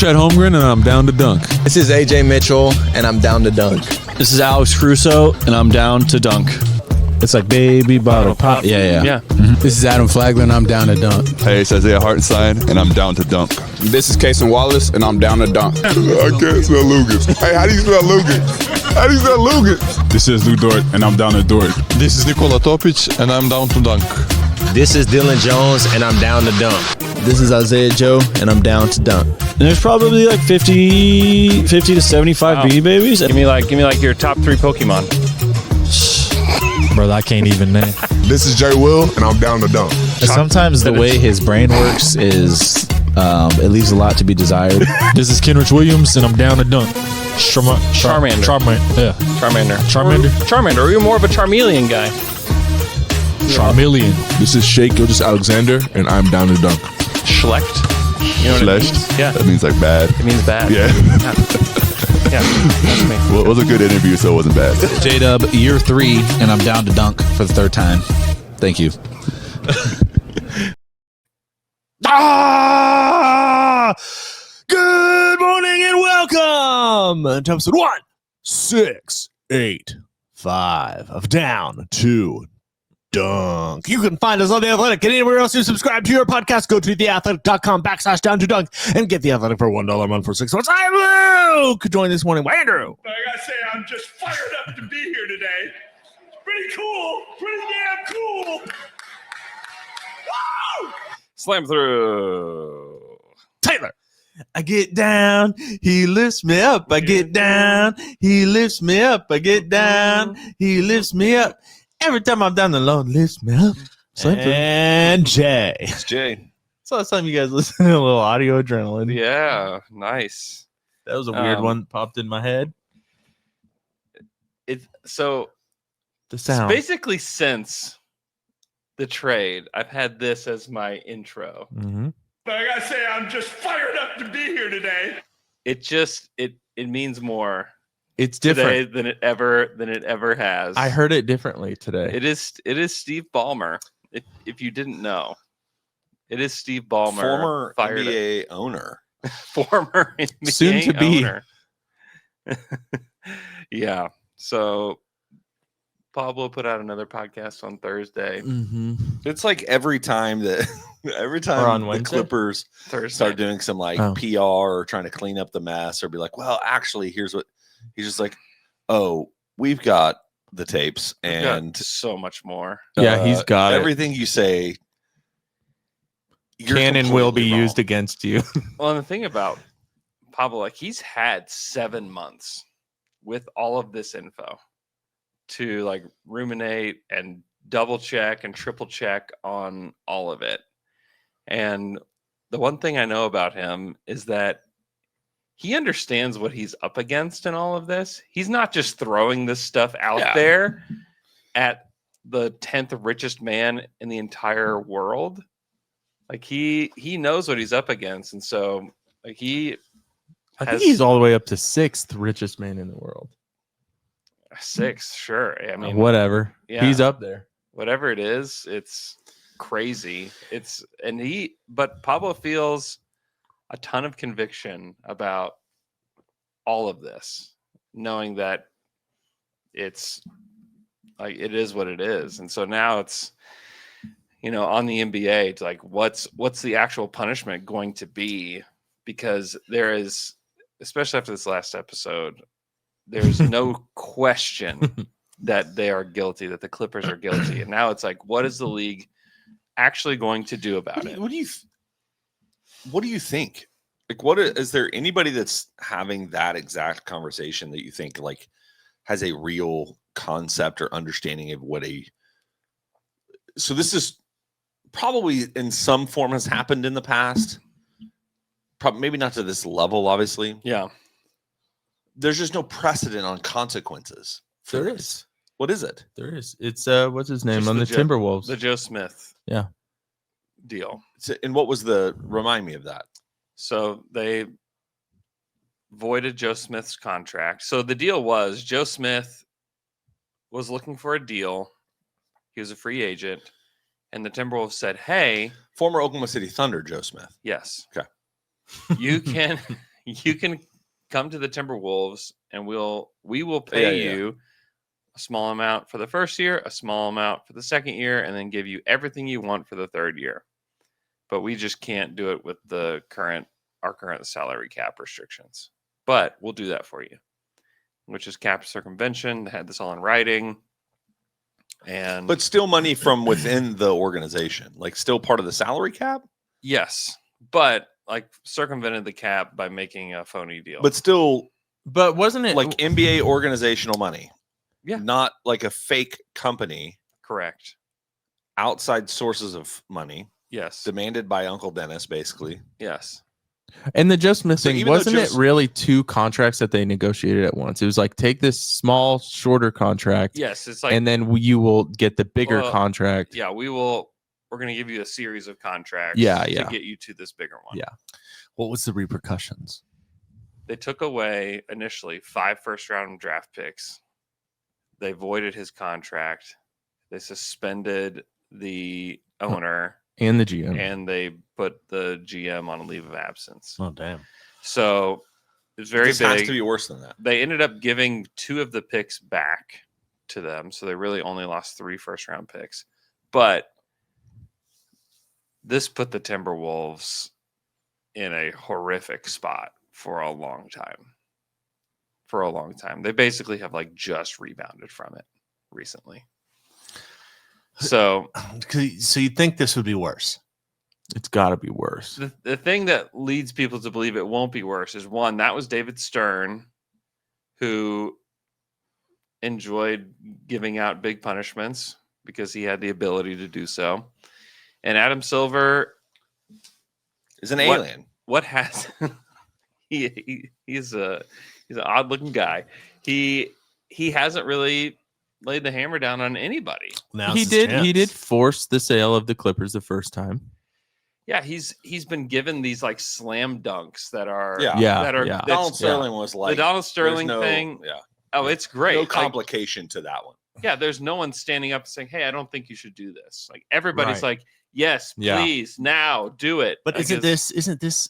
Chet Holmgren, and I'm down to dunk. This is AJ Mitchell, and I'm down to dunk. This is Alex Crusoe, and I'm down to dunk. It's like baby bottle pop. Yeah. Mm-hmm. This is Adam Flagler, and I'm down to dunk. Hey, it's Isaiah Hartenstein, and I'm down to dunk. This is Casey Wallace, and I'm down to dunk. I can't spell Lucas. Hey, how do you spell Lucas? How do you spell Lucas? This is Lou Dort, and I'm down to Dort. This is Nikola Topic, and I'm down to dunk. This is Dylan Jones, and I'm down to dunk. This is Isaiah Joe, and I'm down to dunk. And there's probably like 50 to 75 Beanie Babies. Give me like your top 3 Pokemon. Brother, I can't even name. This is Jay Will, and I'm down to dunk. Sometimes the way his brain works is, it leaves a lot to be desired. This is Kenrich Williams, and I'm down to dunk. Charmander. Yeah. Charmander. Or you're more of a Charmeleon guy. Charmeleon. This is Shake Gilgis Alexander, and I'm down to dunk. Schlecht. You know what it Schlecht? means? Yeah. That means like bad. It means bad. Yeah. Yeah. That's me. Well, it was a good interview, so it wasn't bad. J-Dub, year 3, and I'm down to dunk for the 3rd time. Thank you. Good morning and welcome to episode 165 of Down to Dunk. You can find us on The Athletic and anywhere else you subscribe to your podcast. Go to theathletic.com/down to dunk and get The Athletic for $1 a month for 6 months. I'm Luke. Joined this morning by Andrew. I gotta say, I'm just fired up to be here today. It's pretty cool. Pretty damn cool. Woo! Slam through. Taylor. I get down, he lifts me up. I get down, he lifts me up. I get down, he lifts me up. Every time I'm down, the Lord lifts me up. And Jay. It's Jay. So last time you guys listened to a little audio adrenaline. Yeah. Nice. That was a weird one that popped in my head. The sound. Basically since the trade, I've had this as my intro. Mm-hmm. But I gotta say, I'm just fired up to be here today. It means more. It's different today than it ever has. I heard it differently today. It is Steve Ballmer. If you didn't know, it is Steve Ballmer, Former NBA owner. Former NBA Soon to be. owner. Yeah. So Pablo put out another podcast on Thursday. Mm-hmm. It's like every time the Clippers start doing some PR or trying to clean up the mess or be like, well, actually, here's what he's just like, oh, we've got the tapes and so much more. Yeah, he's got everything you say. Can and will be used against you. Well, and the thing about Pablo, he's had 7 months with all of this info to ruminate and double check and triple check on all of it. And the one thing I know about him is that he understands what he's up against in all of this. He's not just throwing this stuff out there at the 10th richest man in the entire world. He knows what he's up against. And so I think he's all the way up to 6th richest man in the world. 6, sure. I mean, whatever. Yeah. He's up there. Whatever it is, it's crazy. But Pablo feels a ton of conviction about all of this, knowing that it is what it is. And so now it's, on the NBA, it's what's the actual punishment going to be? Because there is, especially after this last episode, there's no question that they are guilty, that the Clippers are guilty. And now it's what is the league actually going to do about it? What do you think? Is there anybody that's having that exact conversation that you think has a real concept or understanding of so this is probably in some form has happened in the past, probably maybe not to this level, obviously. Yeah. There's just no precedent on consequences. There is. What is it? There is. It's what's his name on the Timberwolves? The Joe Smith. Yeah. Deal. And what was remind me of that? So they voided Joe Smith's contract. So the deal was Joe Smith was looking for a deal. He was a free agent. And the Timberwolves said, hey. Former Oklahoma City Thunder Joe Smith. Yes. Okay. You can you can come to the Timberwolves and we will pay you a small amount for the first year, a small amount for the second year, and then give you everything you want for the third year. But we just can't do it with our current salary cap restrictions. But we'll do that for you, which is cap circumvention. They had this all in writing. But still money from within the organization, like still part of the salary cap? Yes, but like circumvented the cap by making a phony deal. But still, but wasn't it like NBA organizational money? Yeah. Not like a fake company. Correct. Outside sources of money. Yes. Demanded by Uncle Dennis, basically. Yes. And the just missing, even though wasn't just- it really 2 contracts that they negotiated at once? It was like, take this small, shorter contract. Yes, it's like, and then you will get the bigger contract. Yeah, we're going to give you a series of contracts to get you to this bigger one. Yeah. What was the repercussions? They took away initially 5 first-round draft picks. They voided his contract. They suspended the owner and the GM, and they put the GM on a leave of absence. Oh, damn. So it's very This big. has to be worse than that. They ended up giving 2 of the picks back to them. So they really only lost 3 first-round picks. But this put the Timberwolves in a horrific spot for a long time. They basically have like just rebounded from it recently. So you think this would be worse? It's got to be worse. The thing that leads people to believe it won't be worse is, one, that was David Stern, who enjoyed giving out big punishments because he had the ability to do so. And Adam Silver is an alien. What has he's an odd looking guy. He hasn't really laid the hammer down on anybody. He did force the sale of the Clippers the first time. Yeah, he's been given these like slam dunks that are Donald Sterling was like the Donald Sterling thing. Yeah. Oh, it's great. No complication to that one. Yeah, there's no one standing up and saying, "Hey, I don't think you should do this." Like everybody's Right. like, "Yes, please, now do it." But isn't this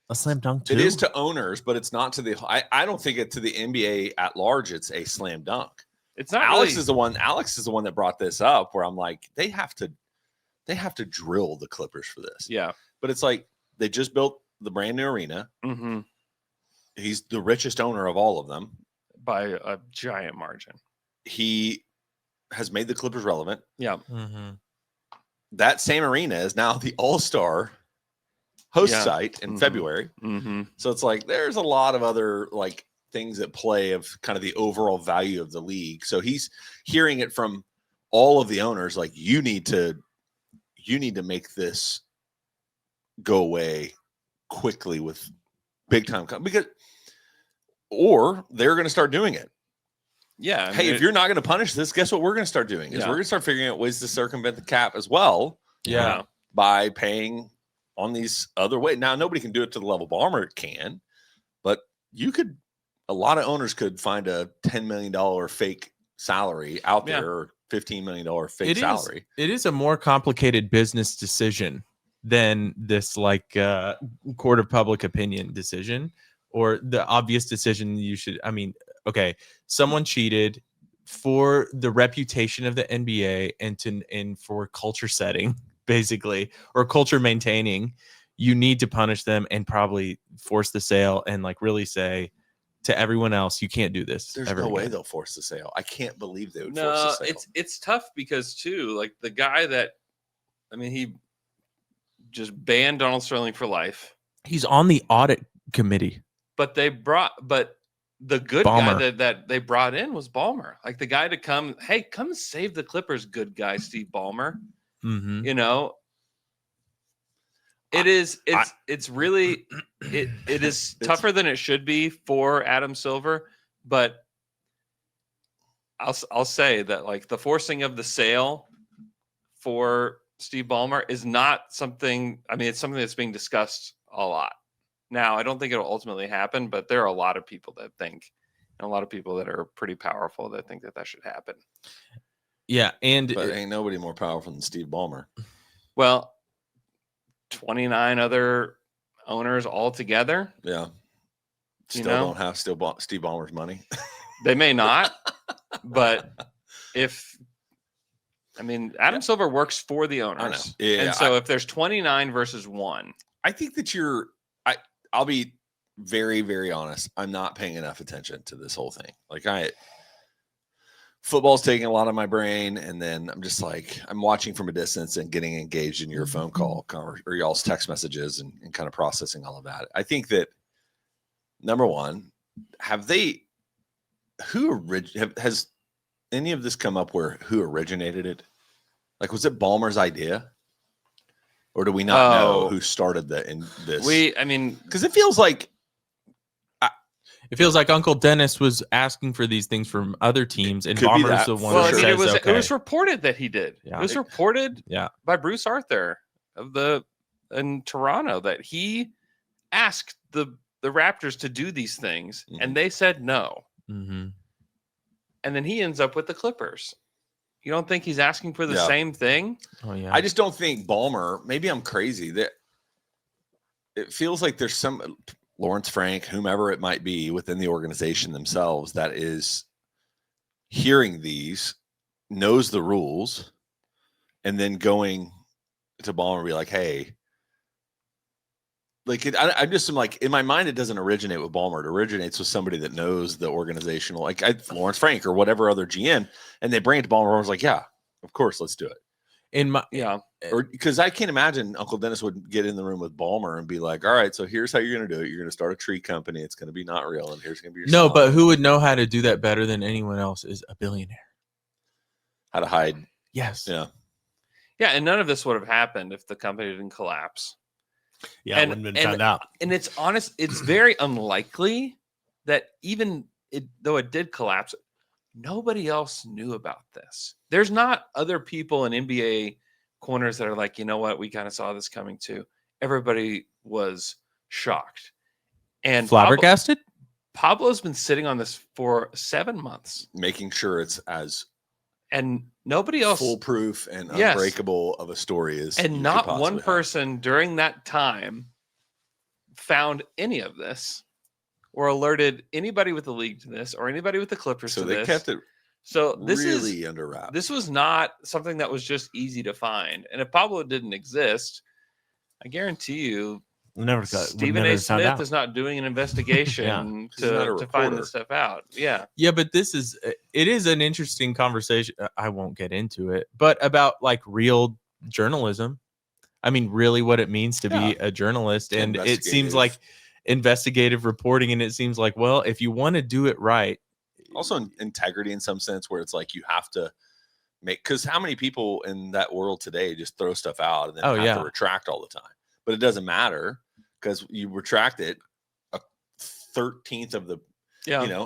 a slam dunk too? It is to owners, but it's not to the. I don't think it to the NBA at large. It's a slam dunk. It's not. Alex is the one. Alex is the one that brought this up. Where I'm like, they have to drill the Clippers for this. Yeah, but it's like they just built the brand new arena. Mm-hmm. He's the richest owner of all of them by a giant margin. He has made the Clippers relevant. Yeah. Mm-hmm. That same arena is now the All-Star host site in February. Mm-hmm. So it's like there's a lot of other like things at play of kind of the overall value of the league. So he's hearing it from all of the owners like you need to make this go away quickly with big time because or they're going to start doing it. Yeah. Hey, if you're not going to punish this, guess what we're going to start doing is we're going to start figuring out ways to circumvent the cap as well. Yeah. By paying on these other ways. Now, nobody can do it to the level Ballmer can, but a lot of owners could find a $10 million fake salary out there or $15 million fake salary. It is a more complicated business decision than this like court of public opinion decision or the obvious decision okay, someone cheated for the reputation of the NBA and for culture setting, basically, or culture maintaining. You need to punish them and probably force the sale and like really say to everyone else, you can't do this. There's no way they'll force the sale. I can't believe they would force the sale. It's tough because too, like the guy that, he just banned Donald Sterling for life. He's on the audit committee. But the good Ballmer. guy that they brought in was Ballmer. Like the guy to come save the Clippers, good guy, Steve Ballmer. Mm-hmm. It's really tougher than it should be for Adam Silver, but I'll say that like the forcing of the sale for Steve Ballmer is not something. It's something that's being discussed a lot. Now, I don't think it'll ultimately happen, but there are a lot of people that think, and a lot of people that are pretty powerful that think that should happen. Yeah, but ain't nobody more powerful than Steve Ballmer. Well, 29 other owners all together. Yeah. Still don't have Steve Ballmer's money. They may not, but Adam Silver works for the owners. Yeah, and so if there's 29 versus 1, I think that I'll be very, very honest. I'm not paying enough attention to this whole thing. Like football's taking a lot of my brain, and then I'm just like, I'm watching from a distance and getting engaged in your phone call or y'all's text messages and kind of processing all of that. I think that number one, has any of this come up who originated it? Like, was it Ballmer's idea? Or do we not know who started this? Because it feels like Uncle Dennis was asking for these things from other teams, and Ballmer's the one. Well, it was reported that he did. Yeah. It was reported by Bruce Arthur in Toronto that he asked the Raptors to do these things, and they said no. Mm-hmm. And then he ends up with the Clippers. You don't think he's asking for the same thing? Oh yeah. I just don't think Ballmer. Maybe I'm crazy. That it feels like there's some Lawrence Frank, whomever it might be within the organization themselves, that is hearing these, knows the rules, and then going to Ballmer and be like, "Hey." Like I just am like, in my mind, it doesn't originate with Ballmer. It originates with somebody that knows the organizational, like Lawrence Frank or whatever other GM, and they bring it to Ballmer. Ballmer's like, yeah, of course, let's do it. Or because I can't imagine Uncle Dennis would get in the room with Ballmer and be like, all right, so here's how you're going to do it. You're going to start a tree company. It's going to be not real, and here's going to be your no. But who would know how to do that better than anyone else is a billionaire. How to hide? Yes. Yeah. And none of this would have happened if the company didn't collapse. Yeah, it wouldn't have been found out. And it's very unlikely that though it did collapse, nobody else knew about this. There's not other people in NBA corners that are like, you know what, we kind of saw this coming too. Everybody was shocked. And flabbergasted? Pablo's been sitting on this for 7 months. Making sure it's as and nobody else foolproof and unbreakable of a story is, and not one person during that time found any of this or alerted anybody with the league to this or anybody with the Clippers to this. So they kept it really under wraps. This was not something that was just easy to find. And if Pablo didn't exist, I guarantee you Stephen A. Smith is not doing an investigation to find this stuff out. Yeah. Yeah, but it is an interesting conversation. I won't get into it, but about like real journalism. I mean, really what it means to be a journalist. And it seems like investigative reporting. And it seems like, well, if you want to do it right. Also integrity in some sense where it's like you have to because how many people in that world today just throw stuff out and then have to retract all the time? But it doesn't matter because you retract it 1/13 of the,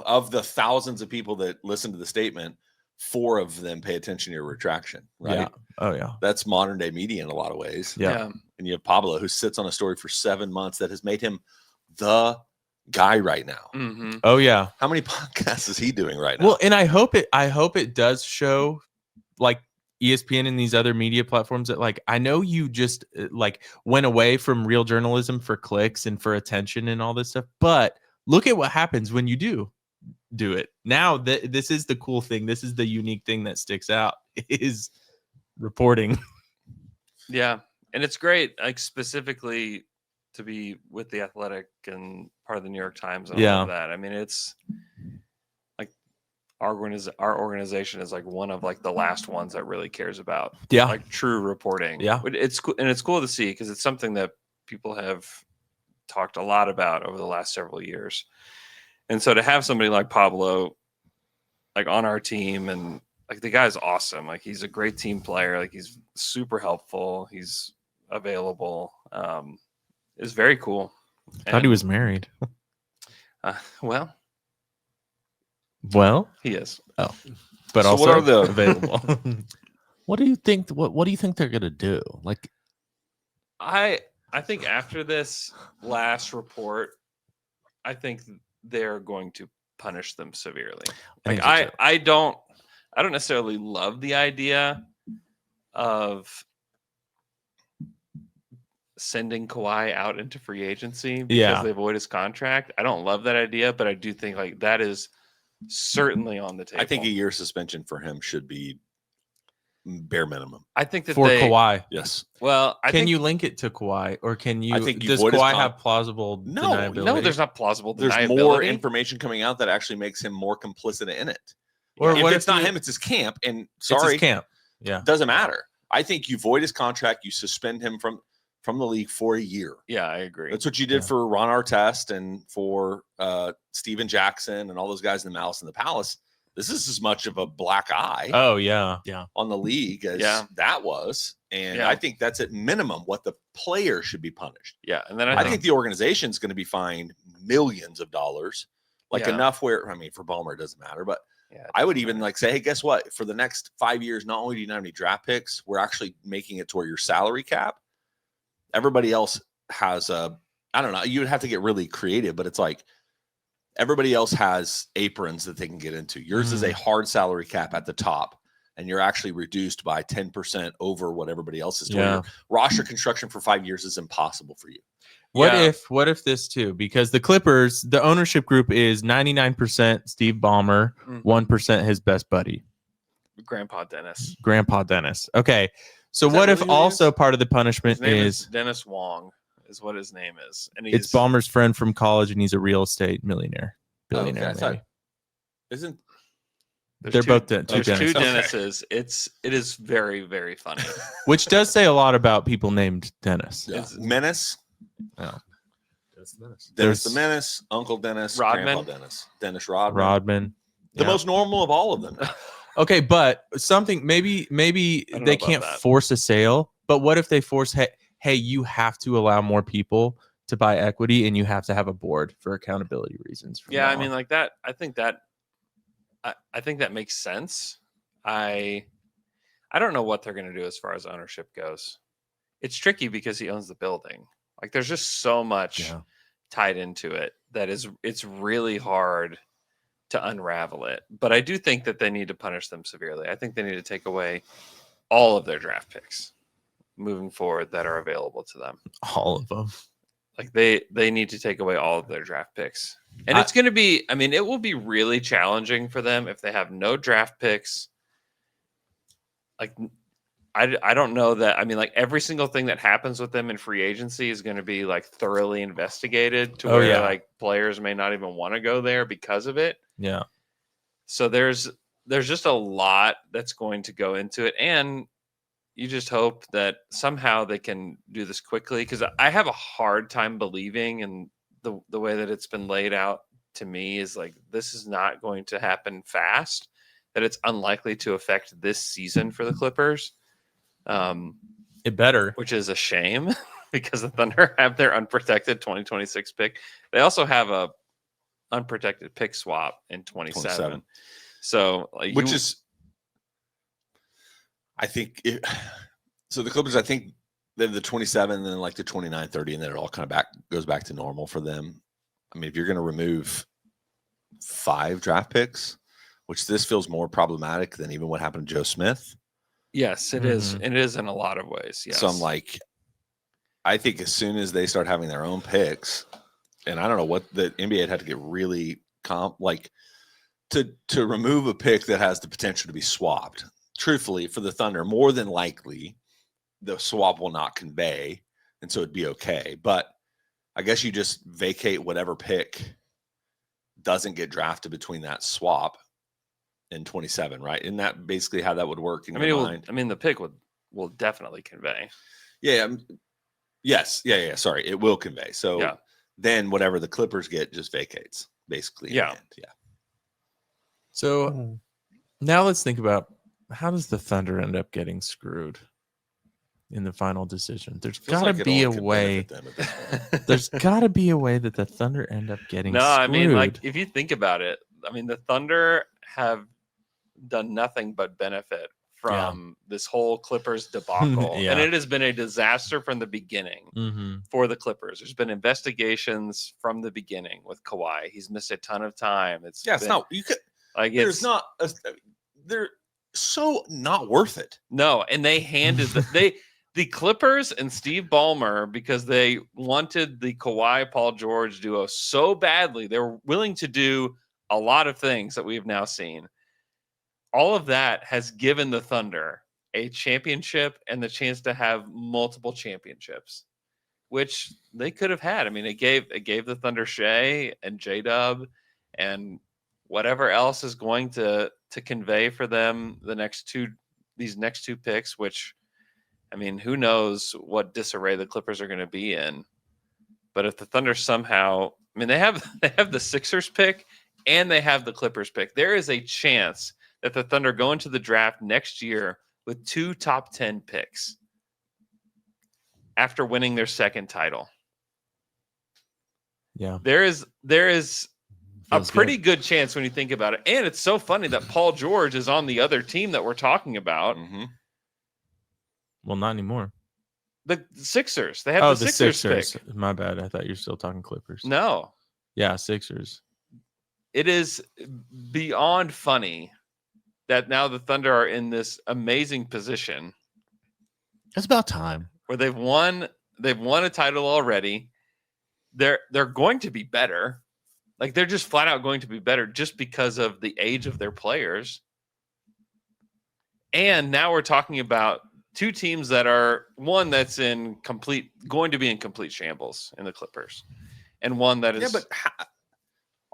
of the thousands of people that listen to the statement, 4 of them pay attention to your retraction, right? Yeah. Oh yeah. That's modern day media in a lot of ways. Yeah. And you have Pablo who sits on a story for 7 months that has made him the guy right now. Mm-hmm. Oh yeah. How many podcasts is he doing right now? Well, and I hope it does show like ESPN and these other media platforms that like I know you just like went away from real journalism for clicks and for attention and all this stuff, but look at what happens when you do it. Now this is the cool thing. This is the unique thing that sticks out is reporting. Yeah, and it's great, like specifically to be with the Athletic and part of the New York Times and all of that. I mean, it's like our organization is like one of like the last ones that really cares about like true reporting. Yeah, it's cool to see because it's something that people have talked a lot about over the last several years. And so to have somebody like Pablo like on our team and like the guy's awesome. Like he's a great team player. Like he's super helpful. He's available. It's very cool. I thought he was married. Well, he is. Oh, but so also what are the available. What do you think? What do you think they're gonna do? Like, I think after this last report, I think they're going to punish them severely. Like I don't necessarily love the idea of sending Kawhi out into free agency because they avoid his contract. I don't love that idea, but I do think like that is certainly on the table. I think a year suspension for him should be bare minimum. I think that for Kawhi. Yes. Well, can you link it to Kawhi, or can you? I think does Kawhi have plausible deniability? No, there's not plausible deniability. There's more information coming out that actually makes him more complicit in it. Or if what it's not him, it's his camp. And sorry, it's his camp. Yeah, doesn't matter. I think you void his contract, you suspend him from the league for a year. Yeah, I agree. That's what you did for Ron Artest and for Steven Jackson and all those guys in the Malice in the Palace. This is as much of a black eye. Oh, yeah. On the league as that was. And I think that's at minimum what the player should be punished. Yeah. And then I think the organization is going to be fined millions of dollars. Like enough where, I mean, for Ballmer, it doesn't matter. But I would even like say, hey, guess what? For the next 5 years, not only do you not have any draft picks, we're actually making it to where your salary cap. Everybody else has I don't know. You would have to get really creative, but it's like, everybody else has aprons that they can get into. Yours is a hard salary cap at the top, and you're actually reduced by 10% over what everybody else is doing. Your roster construction for 5 years is impossible for you. What if this too? Because the Clippers, the ownership group is 99% Steve Ballmer, 1% his best buddy, Grandpa Dennis. Okay. So what if also part of the punishment is Dennis Wong? Is what his name is, and it's Ballmer's friend from college, and he's a real estate billionaire. They're both two Dennises. It is very, very funny. Which does say a lot about people named Dennis. Menace. Oh. Dennis the Menace, Uncle Dennis, Rodman. Grandpa Dennis Rodman. The most normal of all of them. Okay, but something maybe they can't force a sale, but what if they force hey, you have to allow more people to buy equity, and you have to have a board for accountability reasons. Yeah, I mean, like that. I think that makes sense. I don't know what they're going to do as far as ownership goes. It's tricky because he owns the building. Like, there's just so much tied into it that it's really hard to unravel it. But I do think that they need to punish them severely. I think they need to take away all of their draft picks moving forward that are available to them. All of them. Like they need to take away all of their draft picks. And it's going to be, I mean, it will be really challenging for them if they have no draft picks. Like, I don't know that. I mean, like every single thing that happens with them in free agency is going to be like thoroughly investigated to where like players may not even want to go there because of it. Yeah. So there's just a lot that's going to go into it. And you just hope that somehow they can do this quickly, because I have a hard time believing in the way that it's been laid out to me is like this is not going to happen fast, that it's unlikely to affect this season for the Clippers. It better. Which is a shame because the Thunder have their unprotected 2026 pick. They also have a unprotected pick swap in 27. So like, I think so. The Clippers, I think they're the 27, and then like the 29, 30, and then it all kind of goes back to normal for them. I mean, if you're going to remove 5 draft picks, which this feels more problematic than even what happened to Joe Smith. Yes, it is. It is in a lot of ways. Yes. So I'm like, I think as soon as they start having their own picks, and I don't know what the NBA had to get really to remove a pick that has the potential to be swapped. Truthfully, for the Thunder, more than likely, the swap will not convey, and so it'd be okay. But I guess you just vacate whatever pick doesn't get drafted between that swap and 27, right? Isn't that basically how that would work in your mind? The pick will definitely convey. Yeah. Yes. Yeah. Sorry, it will convey. So then whatever the Clippers get just vacates, basically. Yeah. So now let's think about, how does the Thunder end up getting screwed in the final decision? There's got to be a way. There's got to be a way that the Thunder end up getting screwed. I mean, like, if you think about it, I mean, the Thunder have done nothing but benefit from this whole Clippers debacle. And it has been a disaster from the beginning for the Clippers. There's been investigations from the beginning with Kawhi. He's missed a ton of time. They're so not worth it. No, and they handed the Clippers and Steve Ballmer, because they wanted the Kawhi Paul George duo so badly, they were willing to do a lot of things that we have now seen. All of that has given the Thunder a championship and the chance to have multiple championships, which they could have had. I mean, it gave the Thunder Shea and J-Dub and whatever else is going to convey for them these next two picks, which, I mean, who knows what disarray the Clippers are going to be in. But if the Thunder somehow, I mean, they have the Sixers pick and they have the Clippers pick. There is a chance that the Thunder go into the draft next year with 2 top 10 picks after winning their second title. Yeah. There is a pretty good chance when you think about it. And it's so funny that Paul George is on the other team that we're talking about. Mm-hmm. Well, not anymore. The Sixers. They have the Sixers pick. My bad. I thought you were still talking Clippers. No. Yeah, Sixers. It is beyond funny that now the Thunder are in this amazing position. It's about time. Where they've won a title already. They're going to be better. Like, they're just flat out going to be better just because of the age of their players. And now we're talking about 2 teams that are one that's going to be in complete shambles in the Clippers, and one that is. Yeah, but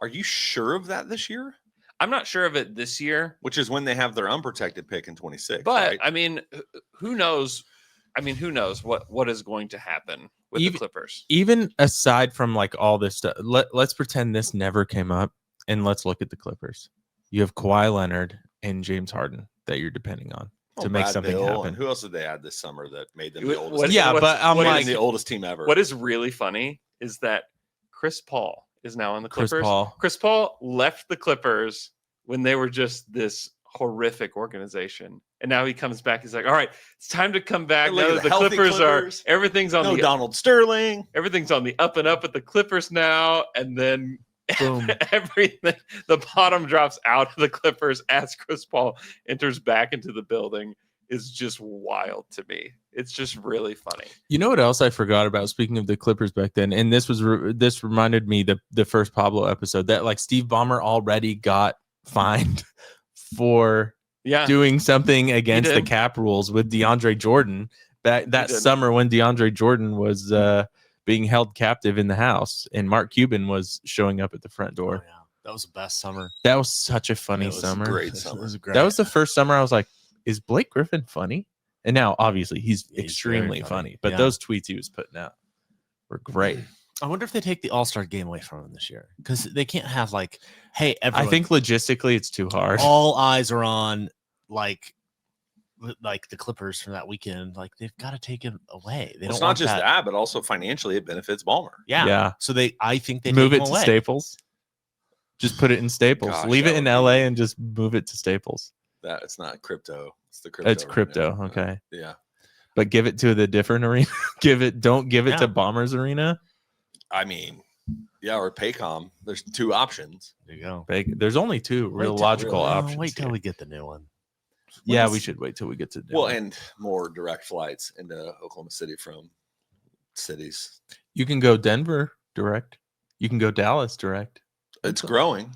are you sure of that this year? I'm not sure of it this year, which is when they have their unprotected pick in 26. But right? I mean, who knows? I mean, who knows what is going to happen with the Clippers? Even aside from like all this stuff, let's pretend this never came up, and let's look at the Clippers. You have Kawhi Leonard and James Harden that you're depending on to make something happen. And who else did they add this summer that made them the oldest? But I'm like the oldest team ever. What is really funny is that Chris Paul is now on the Clippers. Chris Paul left the Clippers when they were just this horrific organization, and now he comes back. He's like, all right, it's time to come back. Now that the Clippers are, everything's on Donald Sterling. Everything's on the up and up at the Clippers now, and then boom, everything, the bottom drops out of the Clippers as Chris Paul enters back into the building. Is just wild to me. It's just really funny. You know what else I forgot about? Speaking of the Clippers back then, and this reminded me the first Pablo episode that like Steve Ballmer already got fined for doing something against the cap rules with DeAndre Jordan that summer when DeAndre Jordan was being held captive in the house and Mark Cuban was showing up at the front door. Oh, yeah. That was the best summer. That was such a funny summer. Great summer. That was the first summer I was like, is Blake Griffin funny? And now obviously he's extremely funny. But those tweets he was putting out were great. I wonder if they take the All-Star game away from him this year, because they can't have like, hey, everyone, I think logistically it's too hard. All eyes are on like the Clippers from that weekend. Like, they've got to take him away. It's not just that, but also financially it benefits Ballmer. Yeah. So I think they move take it him to away. Staples. Just put it in Staples. Gosh, leave it in LA and just move it to Staples. That it's not crypto. It's the crypto. It's crypto. Arena. Okay. Yeah. But give it to the different arena. Don't give it to Bombers Arena. I mean, yeah, or Paycom. There's 2 options. There you go. There's only 2 real logical options. Wait till we get the new one. Yeah, we should wait till we get to the new one. And more direct flights into Oklahoma City from cities. You can go Denver direct. You can go Dallas direct. It's growing.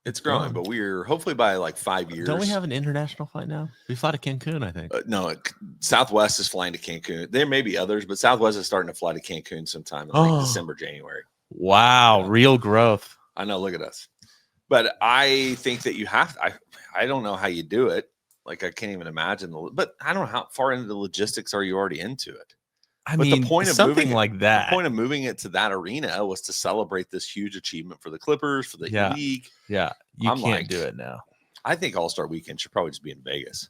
It's growing, but we're hopefully by like 5 years. Don't we have an international flight now? We fly to Cancun, I think. No, Southwest is flying to Cancun. There may be others, but Southwest is starting to fly to Cancun sometime in like December, January. Wow, real growth. I know. Look at us. But I think that you have to. I don't know how you do it. Like, I can't even imagine. But I don't know how far into the logistics are you already into it. I mean, the point of something like that. The point of moving it to that arena was to celebrate this huge achievement for the Clippers, for the league. Yeah, you can't do it now. I think All-Star Weekend should probably just be in Vegas.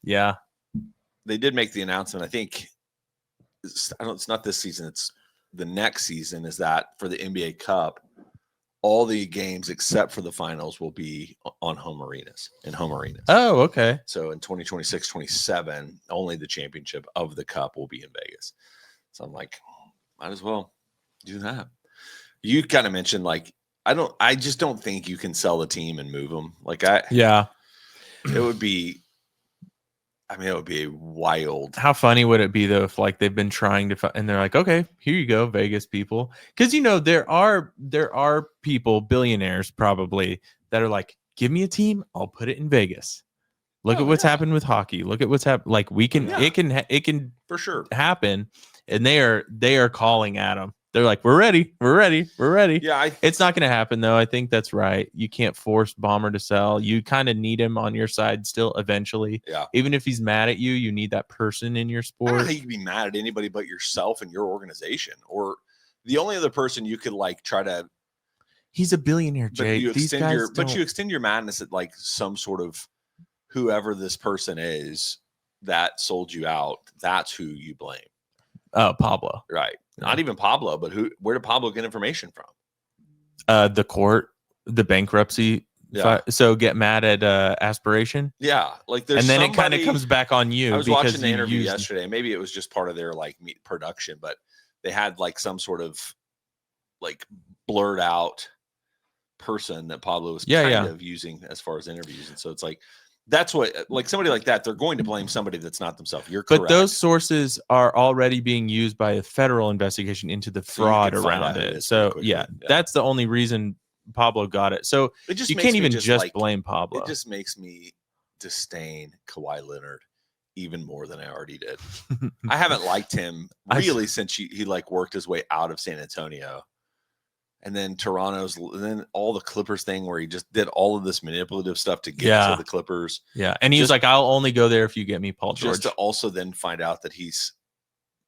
Yeah, they did make the announcement. I think it's not this season. It's the next season. Is that for the NBA Cup? All the games except for the finals will be on home arenas. Oh, okay. So in 2026-27, only the championship of the Cup will be in Vegas. So I'm like, might as well do that. You kind of mentioned like, I just don't think you can sell the team and move them. Like it would be I mean, it would be wild. How funny would it be though if like they've been trying to and they're like, okay, here you go, Vegas people, because there are people, billionaires probably, that are like, give me a team, I'll put it in Vegas. Look at what's happened with hockey. Look at what's happened. Like it can for sure happen, and they are calling at them. They're like, we're ready. Yeah, it's not going to happen though. I think that's right. You can't force Bomber to sell. You kind of need him on your side still eventually. Yeah. Even if he's mad at you, you need that person in your I sport. don't know how you can be mad at anybody but yourself and your organization, or the only other person you could like try to. He's a billionaire, Jake. You These guys you extend your madness at like some sort of whoever this person is that sold you out. That's who you blame. Pablo. Right. Not even Pablo, but where did Pablo get information from? The court, the bankruptcy. Yeah. So get mad at Aspiration. Yeah. Like there's and then it kind of comes back on you. I was watching the interview yesterday. Maybe it was just part of their like production, but they had like some sort of like blurred out person that Pablo was kind of using as far as interviews. And so it's like, that's what, like somebody like that, they're going to blame somebody that's not themselves. You're correct. But those sources are already being used by a federal investigation into the fraud around it. So yeah, that's the only reason Pablo got it. So you can't even just blame Pablo. It just makes me disdain Kawhi Leonard even more than I already did. I haven't liked him really since he like worked his way out of San Antonio. And then then all the Clippers thing where he just did all of this manipulative stuff to get to the Clippers. Yeah. And he was like, I'll only go there if you get me Paul George. Just to also then find out that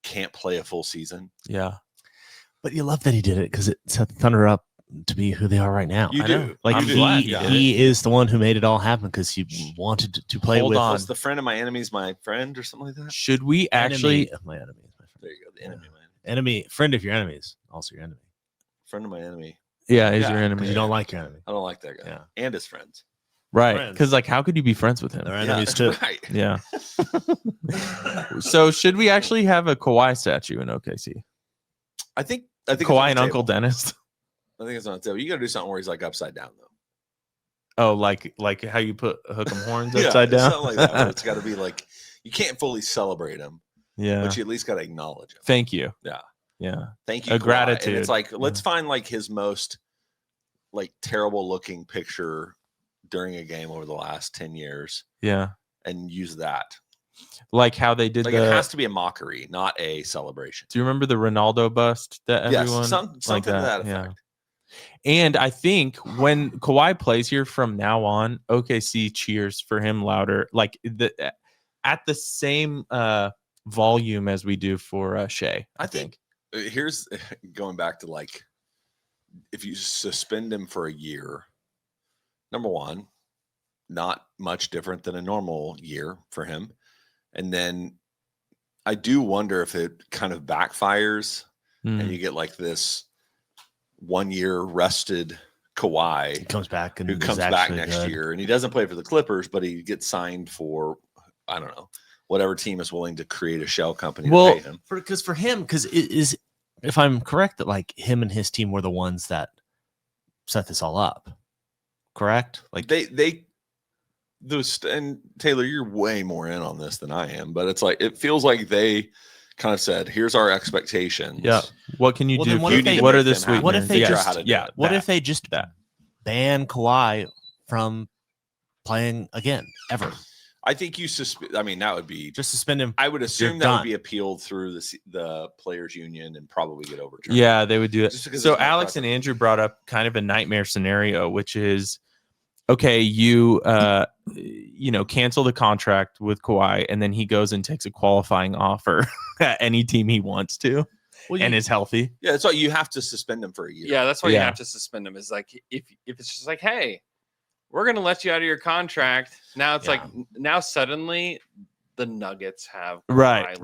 can't play a full season. Yeah. But you love that he did it because it set the Thunder up to be who they are right now. You do. Like he is the one who made it all happen because he wanted to play with. Was the friend of my enemy is my friend or something like that? Should we actually? Enemy of my enemy is my friend. There you go. The enemy. Enemy, friend of your enemies, also your enemy. Friend of my enemy. Yeah, he's your enemy. You don't like your enemy. I don't like that guy. Yeah. And his friends. Right. Because like, how could you be friends with him? They're enemies too. Right. Yeah. So should we actually have a Kawhi statue in OKC? I think Kawhi and Uncle Dennis. I think it's on the table. You got to do something where he's like upside down though. Oh, like how you put hook 'em horns upside down? Something like that. It's got to be like you can't fully celebrate him. Yeah. But you at least got to acknowledge him. Thank you. Yeah. Yeah. Thank you. A Kawhi. gratitude. And it's like, let's find like his most like terrible looking picture during a game over the last 10 years. Yeah. And use that. Like how they did it has to be a mockery, not a celebration. Do you remember the Ronaldo bust that everyone? Yes, something like to that effect. Yeah. And I think when Kawhi plays here from now on, OKC cheers for him louder, like at the same volume as we do for Shea. I think here's going back to like if you suspend him for a year, number one, not much different than a normal year for him. And then I do wonder if it kind of backfires and you get like this 1 year rested Kawhi. He comes back and who comes back next year, and he doesn't play for the Clippers, but he gets signed for, I don't know, whatever team is willing to create a shell company to pay him. Because for him, because it is, if I'm correct, that like him and his team were the ones that set this all up. Correct? Like those, and Taylor, you're way more in on this than I am, but it's like it feels like they kind of said, "Here's our expectations." Yeah. What can you do? What are the sweet? What if they What if they just ban Kawhi from playing again ever? I think you suspend. I mean, that would be just suspend him. I would assume that would be appealed through the players' union and probably get overturned. Yeah, they would do it. So Alex and Andrew brought up kind of a nightmare scenario, which is, okay, you cancel the contract with Kawhi, and then he goes and takes a qualifying offer at any team he wants to, and is healthy. Yeah, that's why you have to suspend him for a year. Yeah, that's why you have to suspend him. Is like if it's just like, hey, we're going to let you out of your contract. Now it's like, now suddenly the Nuggets have right.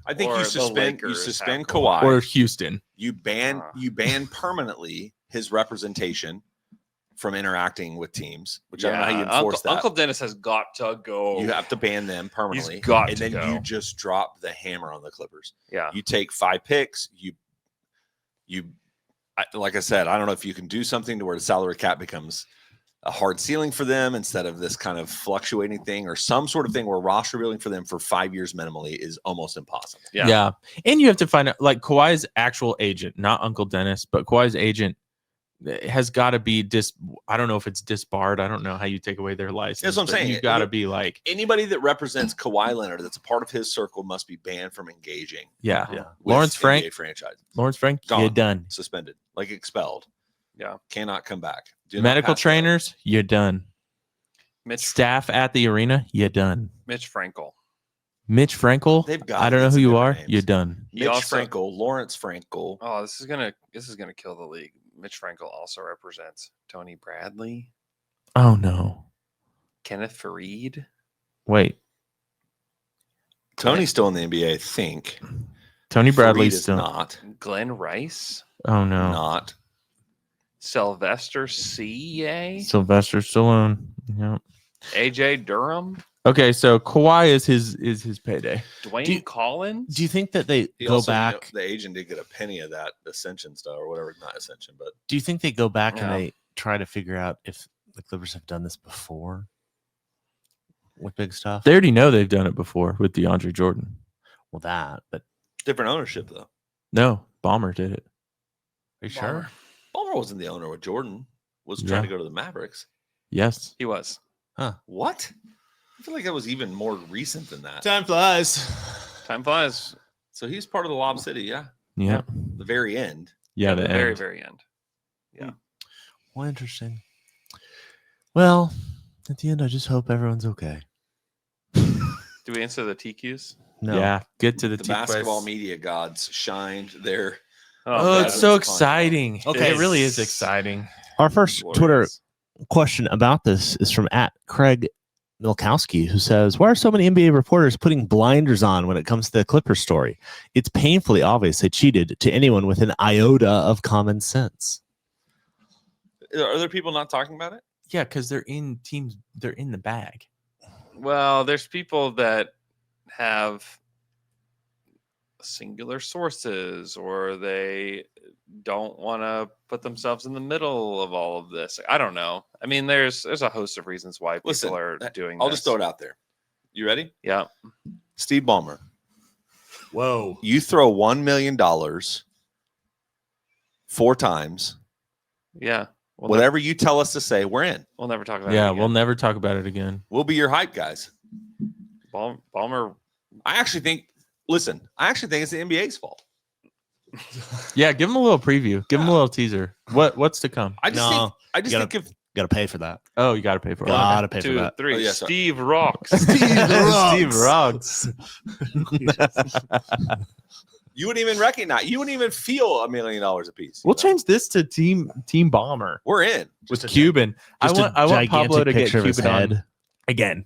I think you suspend Kawhi or Houston. You ban permanently his representation from interacting with teams, which I don't know how you enforce that. Uncle Dennis has got to go. You have to ban them permanently. He's got and to then go. You just drop the hammer on the Clippers. Yeah. You take 5 picks. Like I said, I don't know if you can do something to where the salary cap becomes a hard ceiling for them instead of this kind of fluctuating thing, or some sort of thing where roster building for them for 5 years minimally is almost impossible. Yeah. And you have to find out, like, Kawhi's actual agent, not Uncle Dennis, but Kawhi's agent has got to be I don't know if it's disbarred. I don't know how you take away their license. That's what I'm saying. You got to be like, anybody that represents Kawhi Leonard that's a part of his circle must be banned from engaging. Yeah. with Lawrence Frank, NBA franchises. Lawrence Frank, Gone. you're done. Suspended, like expelled. Yeah. Cannot come back. Do not Medical pass trainers, you're done. Staff at the arena, you're done. Mitch Frankel. Mitch Frankel, They've got I don't to know get who some you are. different You're names. done. Mitch Frankel, Lawrence Frankel. Oh, this is gonna kill the league. Mitch Frankel also represents Tony Bradley, Oh no. Kenneth Faried. Wait. Tony's still in the NBA, I think. Tony Bradley's Fareed is still not. Glenn Rice. Oh no. Not. Sylvester C.A. Sylvester Stallone. Yeah. AJ Durham. Okay, so Kawhi is his payday. Dwayne Collins. Do you think that they He go also, back? the agent did get a penny of that Ascension stuff or whatever. Not Ascension, but Do you think they go back and Yeah. they try to figure out if the Clippers have done this before with big stuff? They already know they've done it before with DeAndre Jordan. Well, that, but different ownership though. No, Bomber did it. are you sure? Ballmer wasn't the owner with Jordan. Was Yeah. trying to go to the Mavericks. Yes. He was. What? I feel like that was even more recent than that. Time flies. Time flies. So he's part of the Lob City, yeah. Yeah. The very end. Yeah. The The very, end. very end. Yeah. Well, interesting. Well, at the end, I just hope everyone's okay. Do we answer the TQs? No. Yeah. Get to the, The T basketball quiz. media gods shined their Oh, God. it's so That's fun. exciting. Okay. It really is exciting. Our first Glorious. Twitter question about this is from @Craig Milkowski, who says, "Why are so many NBA reporters putting blinders on when it comes to the Clippers story? It's painfully obvious they cheated to anyone with an iota of common sense." Are there people not talking about it? Yeah, because they're in teams. They're in the bag. Well, there's people that have singular sources, or they don't want to put themselves in the middle of all of this. I don't know. I mean, there's a host of reasons why people Listen, are doing I'll this. just throw it out there. You ready? Yeah. Steve Ballmer. Whoa. You throw $1 million 4 times. Yeah. Whatever you tell us to say, we're in. We'll never talk about it. Yeah, again. we'll never talk about it again. We'll be your hype guys. Ballmer. I actually think it's the NBA's fault. Yeah, give them a little preview. Give them a little teaser. What's to come? I just No, think if Got to pay for that. Oh, you got to pay for it. Got to pay for 2, that. 3. Oh, yeah, sorry. Steve Rocks. Steve Roggs. you wouldn't even recognize, you wouldn't even feel $1 million a piece. We'll change this to Team Bomber We're in. with Cuban. I want Pablo to get Cuban on again.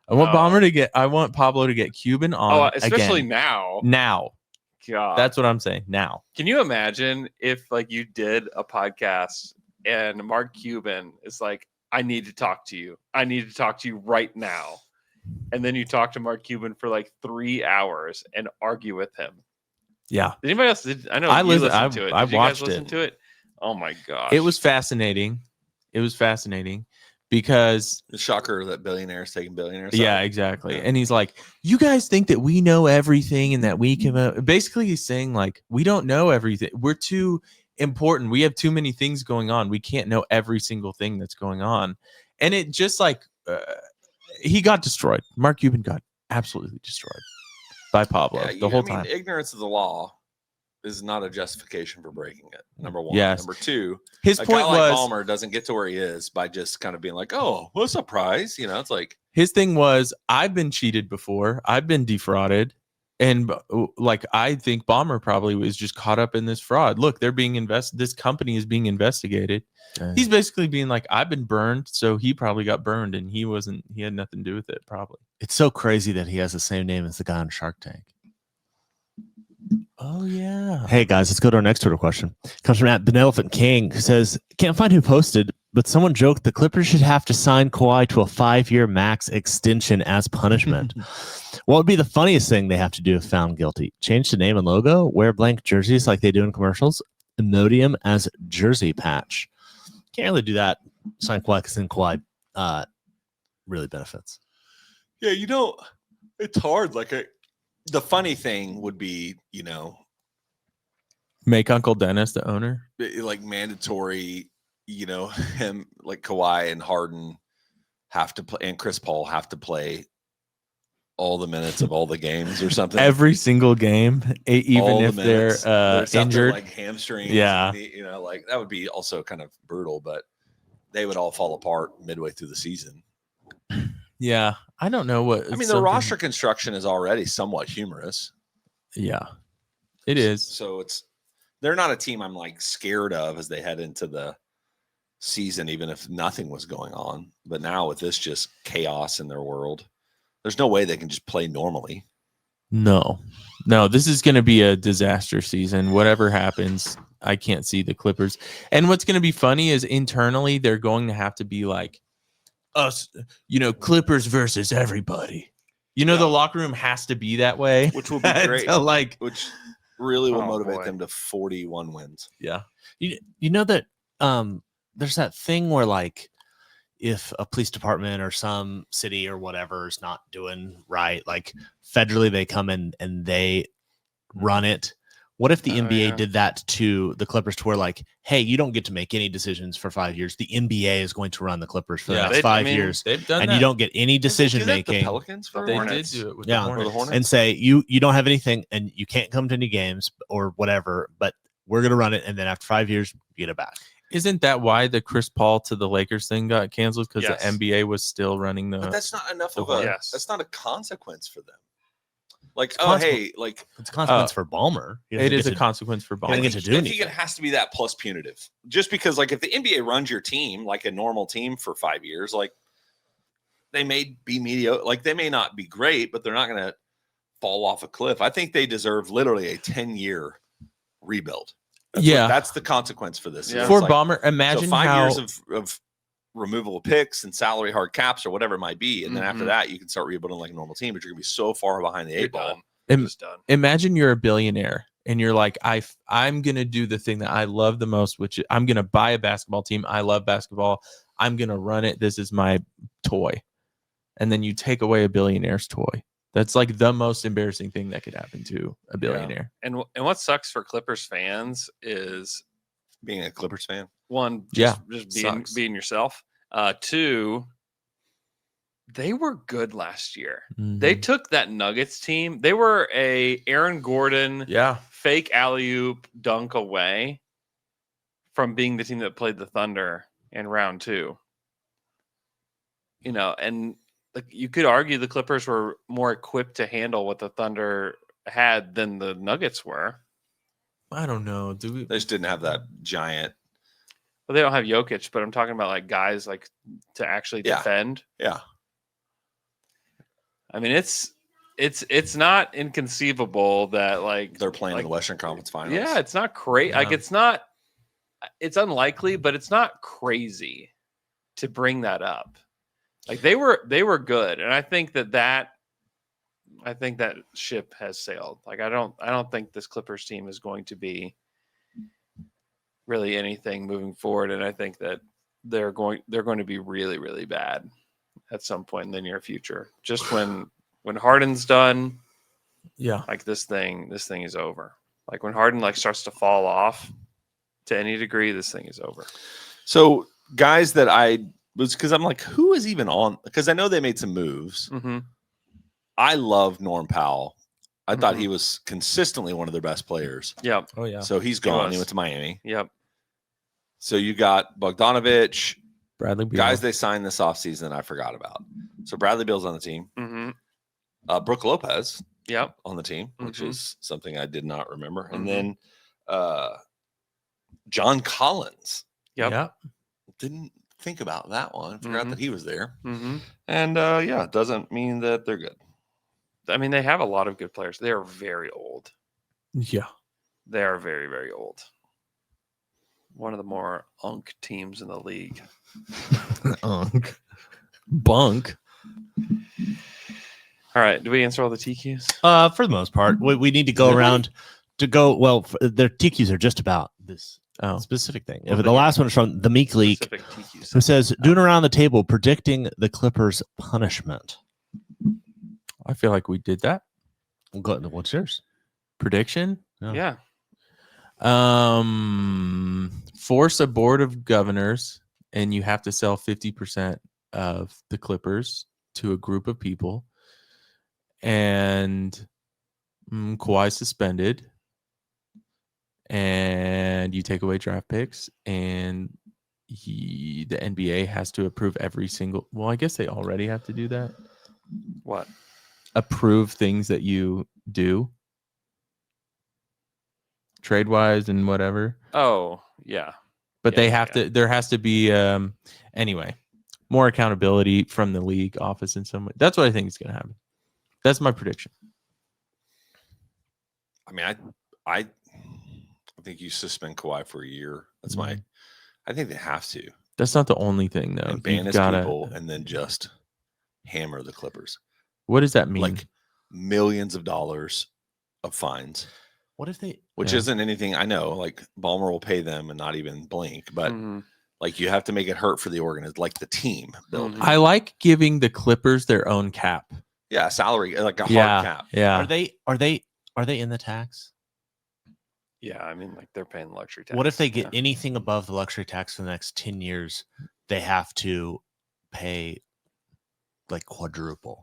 I want Pablo to get Cuban on especially again. now. Now. God. That's what I'm saying. Now. Can you imagine if like you did a podcast and Mark Cuban is like, I need to talk to you. I need to talk to you right now. And then you talk to Mark Cuban for like 3 hours and argue with him. Yeah. Did anybody else? I know you listened to it. I Did you guys watched listen it. to it? Oh my gosh. It was fascinating. Because The shocker that billionaires taking billionaires. yeah, out. exactly. Yeah. And he's like, you guys think that we know everything and that we can basically he's saying like, we don't know everything. We're too important. We have too many things going on. We can't know every single thing that's going on. And it just like, he got destroyed. Mark Cuban got absolutely destroyed by Pablo the whole time. Ignorance of the law is not a justification for breaking it. Number one. Yes. Number two, His a point guy like was Ballmer doesn't get to where he is by just kind of being like, oh, what a surprise. You know, it's like, his thing was, I've been cheated before. I've been defrauded. And like, I think Ballmer probably was just caught up in this fraud. Look, they're being invested. This company is being investigated. He's basically being like, I've been burned. So he probably got burned and he had nothing to do with it. Probably. It's so crazy that he has the same name as the guy on Shark Tank. Oh yeah. Hey guys, let's go to our next Twitter question. It comes from @Benevolent King, who says, "Can't find who posted, but someone joked the Clippers should have to sign Kawhi to a 5-year max extension as punishment. What would be the funniest thing they have to do if found guilty? Change the name and logo, wear blank jerseys like they do in commercials, emote him as jersey patch." can't really do that. Sign Kawhi because then Kawhi really benefits. Yeah, it's hard. The funny thing would be, Make Uncle Dennis the owner. like mandatory, him like Kawhi and Harden have to play, and Chris Paul have to play all the minutes of all the games or something. Every single game, even all if they're injured, like hamstrings. Yeah, that would be also kind of brutal, but they would all fall apart midway through the season. Yeah, I don't know what. The roster construction is already somewhat humorous. Yeah, it is. So they're not a team I'm like scared of as they head into the season, even if nothing was going on. But now with this just chaos in their world, there's no way they can just play normally. No, this is going to be a disaster season. Whatever happens, I can't see the Clippers. And what's going to be funny is internally, they're going to have to be like us, Clippers versus everybody. The locker room has to be that way. Which will be great. Which really will motivate them to 41 wins. Yeah. You know that there's that thing where like if a police department or some city or whatever is not doing right, like federally they come in and they run it. What if the NBA did that to the Clippers to where like, hey, you don't get to make any decisions for 5 years. The NBA is going to run the Clippers for the next 5 years. They've done and that. you don't get any decision making. The Pelicans for They Hornets. did do it with Yeah. the Hornets. And say you don't have anything and you can't come to any games or whatever, but we're going to run it. And then after 5 years, you get it back. Isn't that why the Chris Paul to the Lakers thing got canceled? Because Yes. the NBA was still running the. But that's not enough of Yes. that's not a consequence for them. Like, It's a consequence for Ballmer. It is a consequence for Ballmer. He doesn't get to do I think anything. it has to be that plus punitive. Just because, like, if the NBA runs your team like a normal team for 5 years, like, they may be mediocre. Like, they may not be great, but they're not going to fall off a cliff. I think they deserve literally a 10-year rebuild. That's the consequence for this. Yeah. For Ballmer, imagine so 5 how years of removal of picks and salary hard caps or whatever it might be, and then after that you can start rebuilding like a normal team, but you're gonna be so far behind the 8 ball. Just done. Imagine you're a billionaire and you're like, I'm gonna do the thing that I love the most, which I'm gonna buy a basketball team. I love basketball. I'm gonna run it. This is my toy. And then you take away a billionaire's toy. That's like the most embarrassing thing that could happen to a billionaire. And what sucks for Clippers fans is Being a Clippers fan, one, Yeah, just being yourself. Two, they were good last year. They took that Nuggets team. They were a Aaron Gordon fake alley-oop dunk away from being the team that played the Thunder in round 2. And like you could argue the Clippers were more equipped to handle what the Thunder had than the Nuggets were. I don't know. they just didn't have that giant. Well, they don't have Jokic, but I'm talking about like guys like to actually defend. Yeah. I mean, it's not inconceivable that like They're playing in the Western Conference Finals. Yeah, it's not crazy. Like it's unlikely, but it's not crazy to bring that up. Like they were good, and I think that ship has sailed. Like I don't think this Clippers team is going to be really anything moving forward, and I think that they're going to be really, really bad at some point in the near future. Just when Harden's done, like this thing is over. Like when Harden like starts to fall off to any degree, this thing is over. So guys that I was, because I'm like, who is even on? Because I know they made some moves. Mm-hmm. I love Norm Powell. I thought he was consistently one of their best players. Yep. Oh yeah. So he's gone. He went to Miami. Yep. So you got Bogdanovich, Bradley Beal. guys they signed this offseason I forgot about. So Bradley Beal's on the team. Mm-hmm. Brooke Lopez. Yep. On the team, which Mhm. is something I did not remember. And then John Collins. Yep. Didn't think about that one. Forgot that he was there. Mm-hmm. And it doesn't mean that they're good. I mean, they have a lot of good players. They are very old. Yeah. They are very, very old. One of the more unk teams in the league. Bunk. All right. Do we answer all the TQs? For the most part, we need to go around to go. Well, their TQs are just about this specific thing. The last one is from the Meek Leak, who says, "Doing around the table predicting the Clippers' punishment." I feel like we did that. What's yours? Prediction? Yeah. Force a board of governors, and you have to sell 50% of the Clippers to a group of people, and Kawhi suspended, and you take away draft picks, and the NBA has to approve every single. Well, I guess they already have to do that. What? Approve things that you do, trade wise and whatever. Oh, yeah. But they have to. There has to be anyway, more accountability from the league office in some way. That's what I think is going to happen. That's my prediction. I mean, I think you suspend Kawhi for a year. That's my. I think they have to. That's not the only thing, though. And ban his people, and then just hammer the Clippers. What does that mean? Like millions of dollars of fines. What if they? Which isn't anything. I know. Like Ballmer will pay them and not even blink, but like you have to make it hurt for the organization, like the team building. I like giving the Clippers their own cap. Yeah, salary, like a hard cap. Yeah. Are they in the tax? Yeah, I mean, like they're paying luxury tax. What if they get anything above the luxury tax for the next 10 years? They have to pay like quadruple.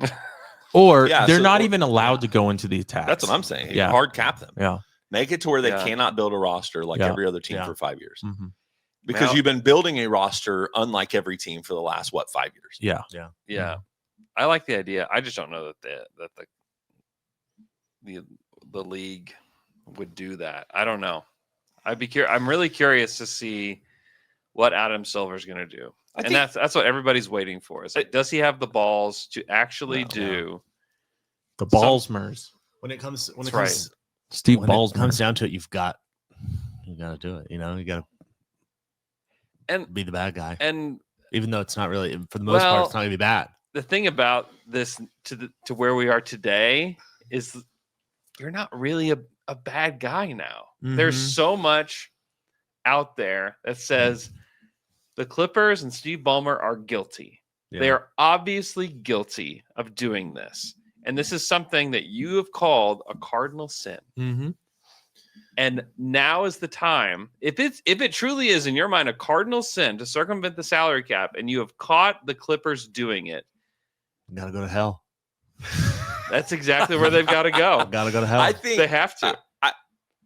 Or they're not even allowed to go into the tax. That's what I'm saying. Yeah. Hard cap them. Yeah. Make it to where they cannot build a roster like every other team for 5 years. Mm-hmm. Because you've been building a roster unlike every team for the last 5 years. Yeah. Yeah. I like the idea. I just don't know that the league would do that. I don't know. I'm really curious to see what Adam Silver's going to do. And that's what everybody's waiting for. Is like, does he have the balls to actually do the Ballsmers? When it comes Steve when Ballsmer. it comes down to it, you got to do it. You got to be the bad guy. And even though it's not really, for the most part, it's not going to be bad. The thing about this to where we are today is you're not really a bad guy now. There's so much out there that says the Clippers and Steve Ballmer are guilty. Yeah. They are obviously guilty of doing this. And this is something that you have called a cardinal sin. Mm-hmm. And now is the time. If it truly is in your mind a cardinal sin to circumvent the salary cap, and you have caught the Clippers doing it, you gotta go to hell. That's exactly where they've got to go. Gotta go to hell. I think they have to.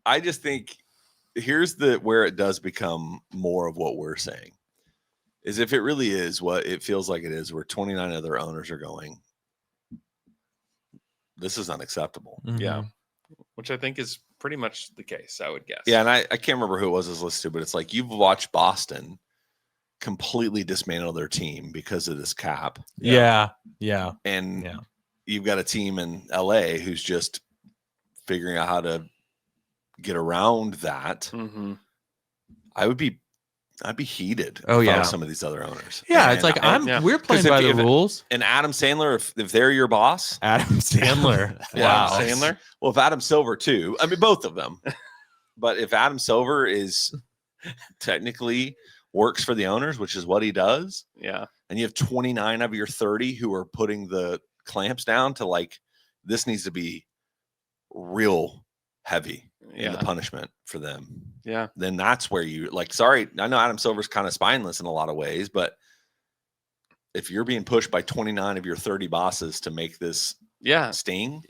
I just think here's where it does become more of what we're saying. Is if it really is what it feels like it is, where 29 other owners are going, this is unacceptable. Mm-hmm. Yeah. Which I think is pretty much the case, I would guess. Yeah, and I can't remember who it was listed, but it's like you've watched Boston completely dismantle their team because of this cap. Yeah. And you've got a team in LA who's just figuring out how to get around that. Mm-hmm. I'd be heated. Oh if I yeah, was some of these other owners. Yeah, it's like we're playing by the rules. And Adam Sandler, if they're your boss, Adam Sandler. Wow, Sandler. Well, if Adam Silver too. I mean, both of them. But if Adam Silver is technically works for the owners, which is what he does. Yeah. And you have 29 of your 30 who are putting the clamps down to like, this needs to be real heavy in the punishment for them. Yeah. Then that's where you like, sorry, I know Adam Silver's kind of spineless in a lot of ways, but if you're being pushed by 29 of your 30 bosses to make this sting,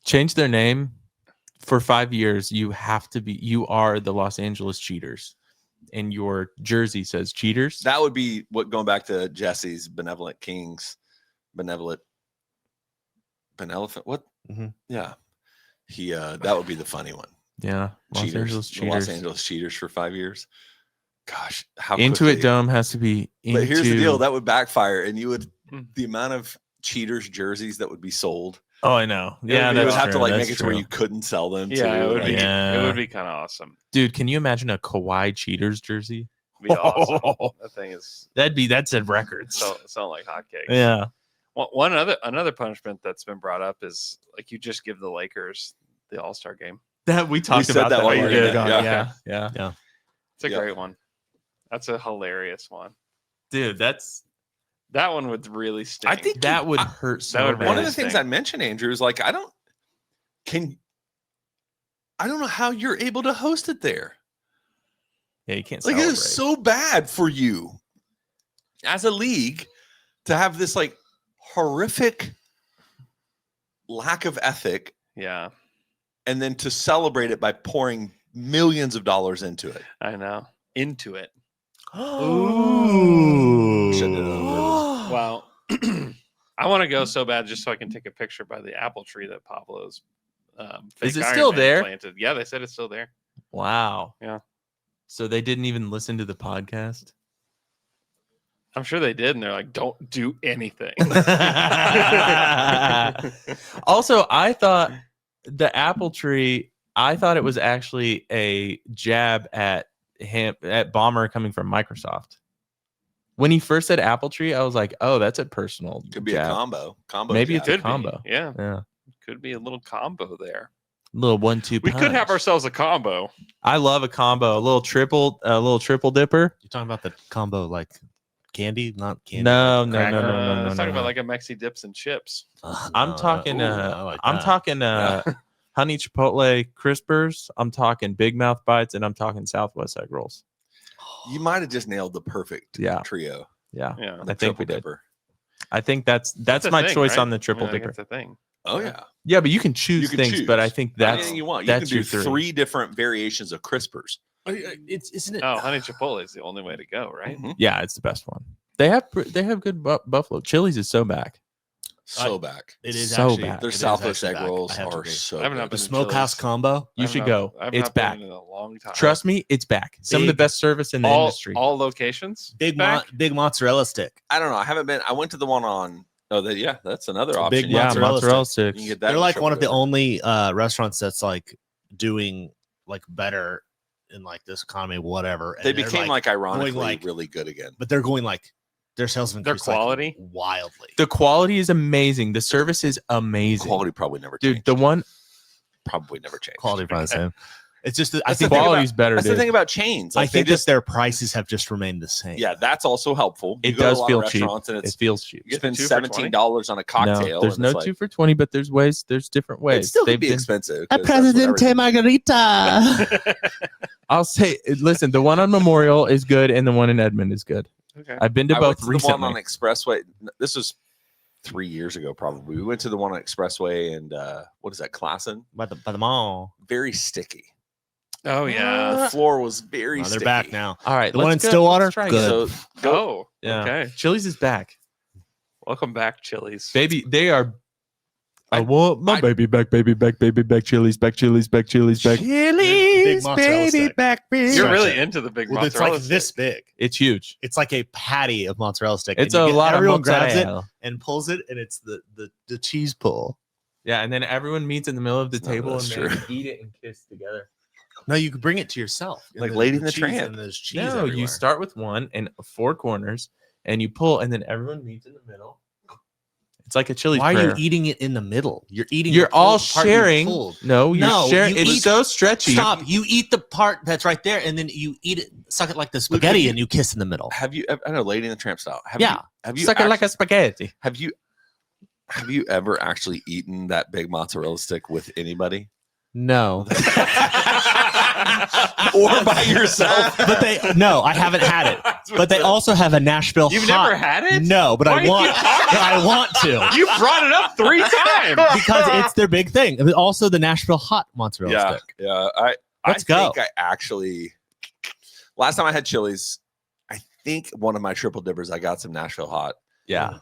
change their name for 5 years. You are the Los Angeles Cheaters, and your jersey says Cheaters. That would be what, going back to Jesse's benevolent, what? Mm-hmm. Yeah. That would be the funny one. Yeah. Los Angeles Cheaters for 5 years. Gosh, how Intuit Dome has to be. But here's the deal: that would backfire, and the amount of cheaters jerseys that would be sold. Oh, I know. Yeah, you would have to make it to where you couldn't sell them. Yeah, it would be kind of awesome, dude. Can you imagine a Kawhi Cheaters jersey? It'd be awesome. That thing is. That's at records. Sound like hotcakes. Yeah. One another punishment that's been brought up is like you just give the Lakers the All-Star game. That we talked about that while you were gone. Yeah. It's a great one. That's a hilarious one. Dude, that one would really sting. I think that would hurt so bad. One of the things I mentioned, Andrew, is like I don't know how you're able to host it there. Yeah, you can't. Like it is so bad for you as a league to have this like horrific lack of ethic. Yeah. And then to celebrate it by pouring millions of dollars into it. I know. Into it. Ooh. Well, I want to go so bad just so I can take a picture by the apple tree that Pablo's is it Iron still Man there? planted. Yeah, they said it's still there. Wow. Yeah. So they didn't even listen to the podcast? I'm sure they did, and they're like, don't do anything. Also, I thought the apple tree, I thought it was actually a jab at him, at Bomber coming from Microsoft. When he first said apple tree, I was like, oh, that's a personal Could be jab. a combo. Maybe jab. it's a combo. Yeah. Yeah. Could be a little combo there. Little 1-2 We could have ourselves a combo. I love a combo. A little triple dipper. You're talking about the combo like candy, not candy. No, like no, cracker? no, no, no, no. Let's talk about like a Mexi dips and chips. I'm talking I like I'm that. talking honey chipotle crispers. I'm talking big mouth bites, and I'm talking Southwest egg rolls. You might have just nailed the perfect trio. Yeah. Yeah. I think we did. Dipper. I think that's a my thing, choice right? on the triple I mean, dipper. That's a thing. Oh yeah. Yeah, but you can choose things, but I think that's anything you want. You that's can do your three different variations of crispers. Isn't it? Oh, honey chipotle is the only way to go, right? Mm-hmm. Yeah, it's the best one. They have good buffalo. Chili's is so back. So back. It is so actually back. Their It is Southwest actually egg back. rolls I have to are agree. so I haven't good. had The been to smokehouse Chili's. combo. You should go. I've It's not been back. in a long time. Trust me, it's back. Some of the Big- best service in the industry. All locations. Big back? big mozzarella stick. I don't know. I haven't been. I went to the one on. Oh, that's another a option. big yeah, mozzarella mozzarella You sticks. can get that. They're in like Triple one of the Dipper. only restaurants that's like doing like better in like this economy, whatever. And They they're, became like ironically like- really good again. but they're going like their sales have Their increased like, quality? wildly. The quality is amazing. The service is amazing. Quality probably never Dude, changed. the one Probably never changed. Quality probably the same. It's just that I That's the think thing quality's better. That's Dude. the thing about chains. I Like, they think just just their prices have just remained the same. yeah, that's also helpful. You It go to a does lot of feel cheap. restaurants and It it's feels cheap. you spend Two for $17 on a cocktail. No, there's and no it's like, 2 for $20, but there's ways. There's different ways. it still They've could be been- expensive. A 'cause that's what everything- margarita. I'll say, listen, the one on Memorial is good, and the one in Edmond is good. Okay. I've been to I both went to the recently. one on Expressway. This was 3 years ago, probably. We went to the one on Expressway and what is that? Classen. by the mall. Very sticky. Oh yeah. The floor was very. Oh, they're sticky. back now. All right, The one let's in go. Stillwater? Let's try it. Good. So go. Oh. Yeah. Okay. Chili's is back, Welcome back, Chili's. baby. They are. I I- want my I- baby back, baby back, baby back. Chili's back, Chili's back, Chili's back. Big mozzarella stick. back, baby. You're Stretch really it. into the big Well, it's mozzarella like this stick. big. It's huge. It's like a patty of mozzarella stick. It's and a you get- lot of everyone grabs it mozzarella. and pulls it, and it's the cheese pull. Yeah, and then everyone meets in the middle of the No, table and that's they true. eat it and kiss together. No, you can bring it to yourself. Like Lady and the cheese, Tramp. And there's cheese No, everywhere. you start with one and 4 corners, and you pull, and then everyone meets in the middle. It's like a Chili's. Why are prayer. you eating it in the middle? You're eating. You're the all pulled part you sharing. pulled. No, you're No, sharing. you It's eat- so stretchy. Stop! You eat the part that's right there, and then you eat it, suck it like the spaghetti, and you kiss in the middle. Have you? I know, Lady in the Tramp style. Have Yeah. You, have you? Suck it like a actually- spaghetti. Have you ever actually eaten that big mozzarella stick with anybody? No, Or by yourself? but I haven't had it. But they also have a Nashville. You've hot. never had it? No, but Why I are you want. talking? I want to You brought it up 3 times. because it's their big thing. But also the Nashville hot mozzarella Yeah, stick. yeah. Let's I go. think I actually last time I had Chili's, I think one of my triple dippers, I got some Nashville hot. Yeah.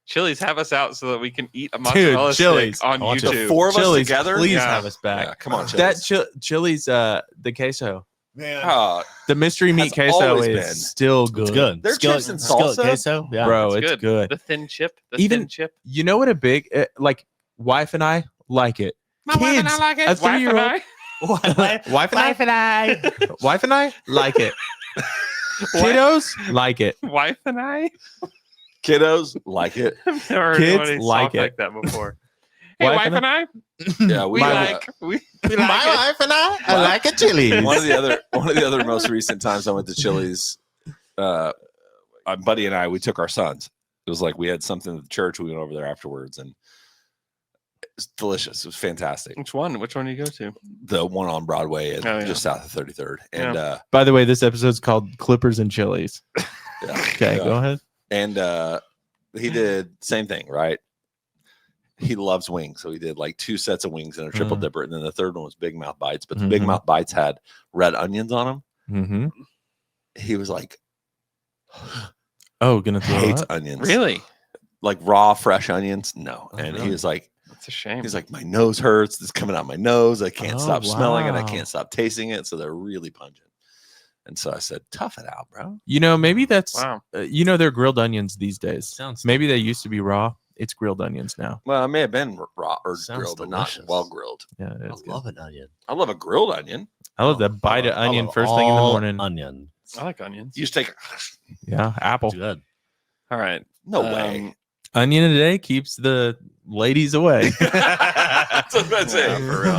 Chili's, have us out so that we can eat a mozzarella Chili's. stick on I want to. The YouTube. 4 of us Chili's, together. please Yeah. have us back. Yeah, come on, That Chili's. Chili's, the queso, Man, the mystery meat Has queso always is been. still good. it's good. Their chips and skillet salsa? queso. Yeah, Bro. It's It's good. The thin chip. Even- Thin chip. You know what a big like wife and I like it. Kids, like a 3-year-old. Wife and I, wife and I like it. Kiddos like it. Wife and I. Kiddos like it. I've never heard Kids anybody like talk it. like that before. wife and I. Yeah, We like My wife and I like a chili. one of the other most recent times I went to Chili's, my buddy and I, we took our sons. It was like we had something at the church. We went over there afterwards, and it was delicious. It was fantastic. Which one do you go to? The one on Broadway, just south of 33rd. And by the way, this episode's called Clippers and Chilies. Okay, go ahead. And he did same thing, right? He loves wings, so he did like 2 sets of wings and a triple dipper, and then the third one was Big Mouth Bites. But the Big Mouth Bites had red onions on them. He was like, "Oh, gonna throw hates up? onions, really? Like raw, fresh onions? No." And really? he was like, "That's a shame." He's like, "My nose hurts. It's coming out my nose. I can't stop smelling it. I wow. can't stop tasting it. So they're really pungent." And so I said, "Tough it out, bro." You know, maybe that's Wow. They're grilled onions these days. Sounds Maybe they used to be raw. It's grilled onions now. Well, it may have been raw or Sounds grilled, but delicious. not well grilled. Yeah, I it's good. love an onion. I love a grilled onion. I love that bite of onion first thing in the morning. Onion. I like onions. You just take Yeah, apple. Good. All right. no way. Onion a day keeps the ladies away. That's what I'm saying. For real.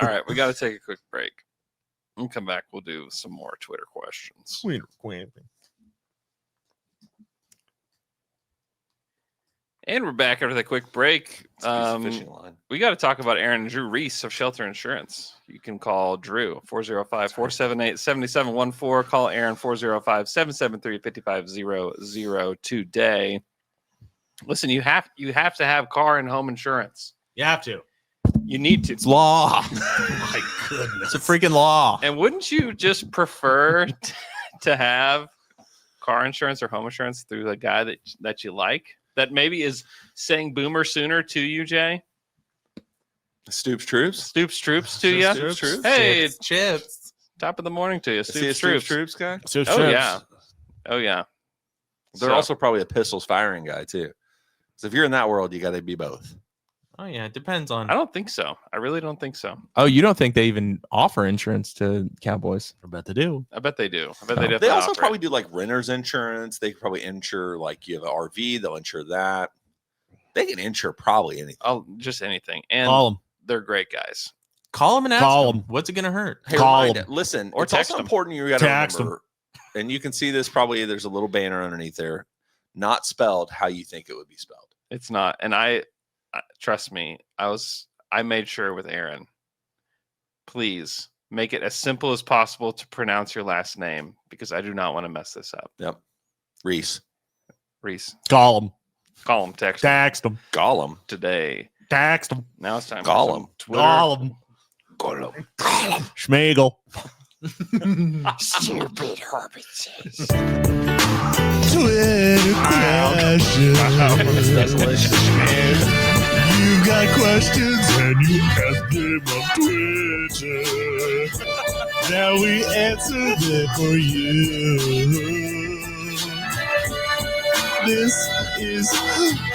All right, we got to take a quick break. When we come back, we'll do some more Twitter questions. And we're back after the quick break. Fishing line. We got to talk about Aaron and Drew Reese of Shelter Insurance. You can call Drew 405-478-7714. Call Aaron 405-773-5500 today. Listen, you have to have car and home insurance. You have to. You need to. It's law. My goodness. It's a freaking law. And wouldn't you just prefer to have car insurance or home insurance through the guy that you like? That maybe is saying boomer sooner to you, Jay? Stoops Troops. Stoops Troops to you? Stoops Troops. Hey, Chips. top of the morning to you. See a Stoops Stoops Troops. Troops guy? Oh, yeah. Oh, yeah. They're So- also probably a pistols firing guy too. So if you're in that world, you got to be both. Oh yeah, it depends on. I don't think so. I really don't think so. Oh, you don't think they even offer insurance to cowboys? I bet they do. I bet they do. I bet Oh. they They definitely also offer probably it. do like renter's insurance. They could probably insure like you have an RV. They'll insure that. They can insure probably anything. Oh, just anything. And Call them. they're great guys. Call them and ask Call them. What's it gonna hurt? Hey, Call remind 'em. Listen, Or it's text also 'em. important you got to Text 'em. remember, and you can see this probably. There's a little banner underneath there, not spelled how you think it would be spelled. It's not. And I trust me, I made sure with Aaron, please make it as simple as possible to pronounce your last name because I do not want to mess this up. Yep, Reese. Reese, Call them. call him, text him Text them. Gollum. today. Text them. Now it's time Call for some him. Twitter. Call them. Gollum. Schmeagol. Stupid Hobbitses. Twitter questions. You got questions and you ask them on Twitter. Now we answer them for you. This is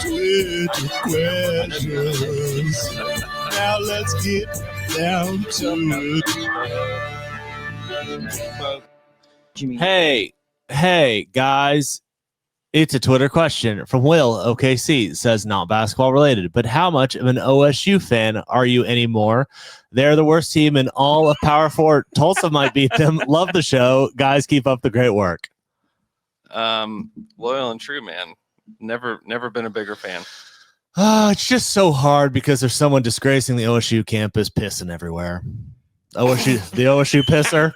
Twitter questions. Now let's get down to it. Hey, guys. It's a Twitter question from Will OKC. It says not basketball related, but how much of an OSU fan are you anymore? They're the worst team in all of Power 4. Tulsa might beat them. Love the show. Guys, keep up the great work. Loyal and true, man. Never been a bigger fan. It's just so hard because there's someone disgracing the OSU campus pissing everywhere. The OSU pisser.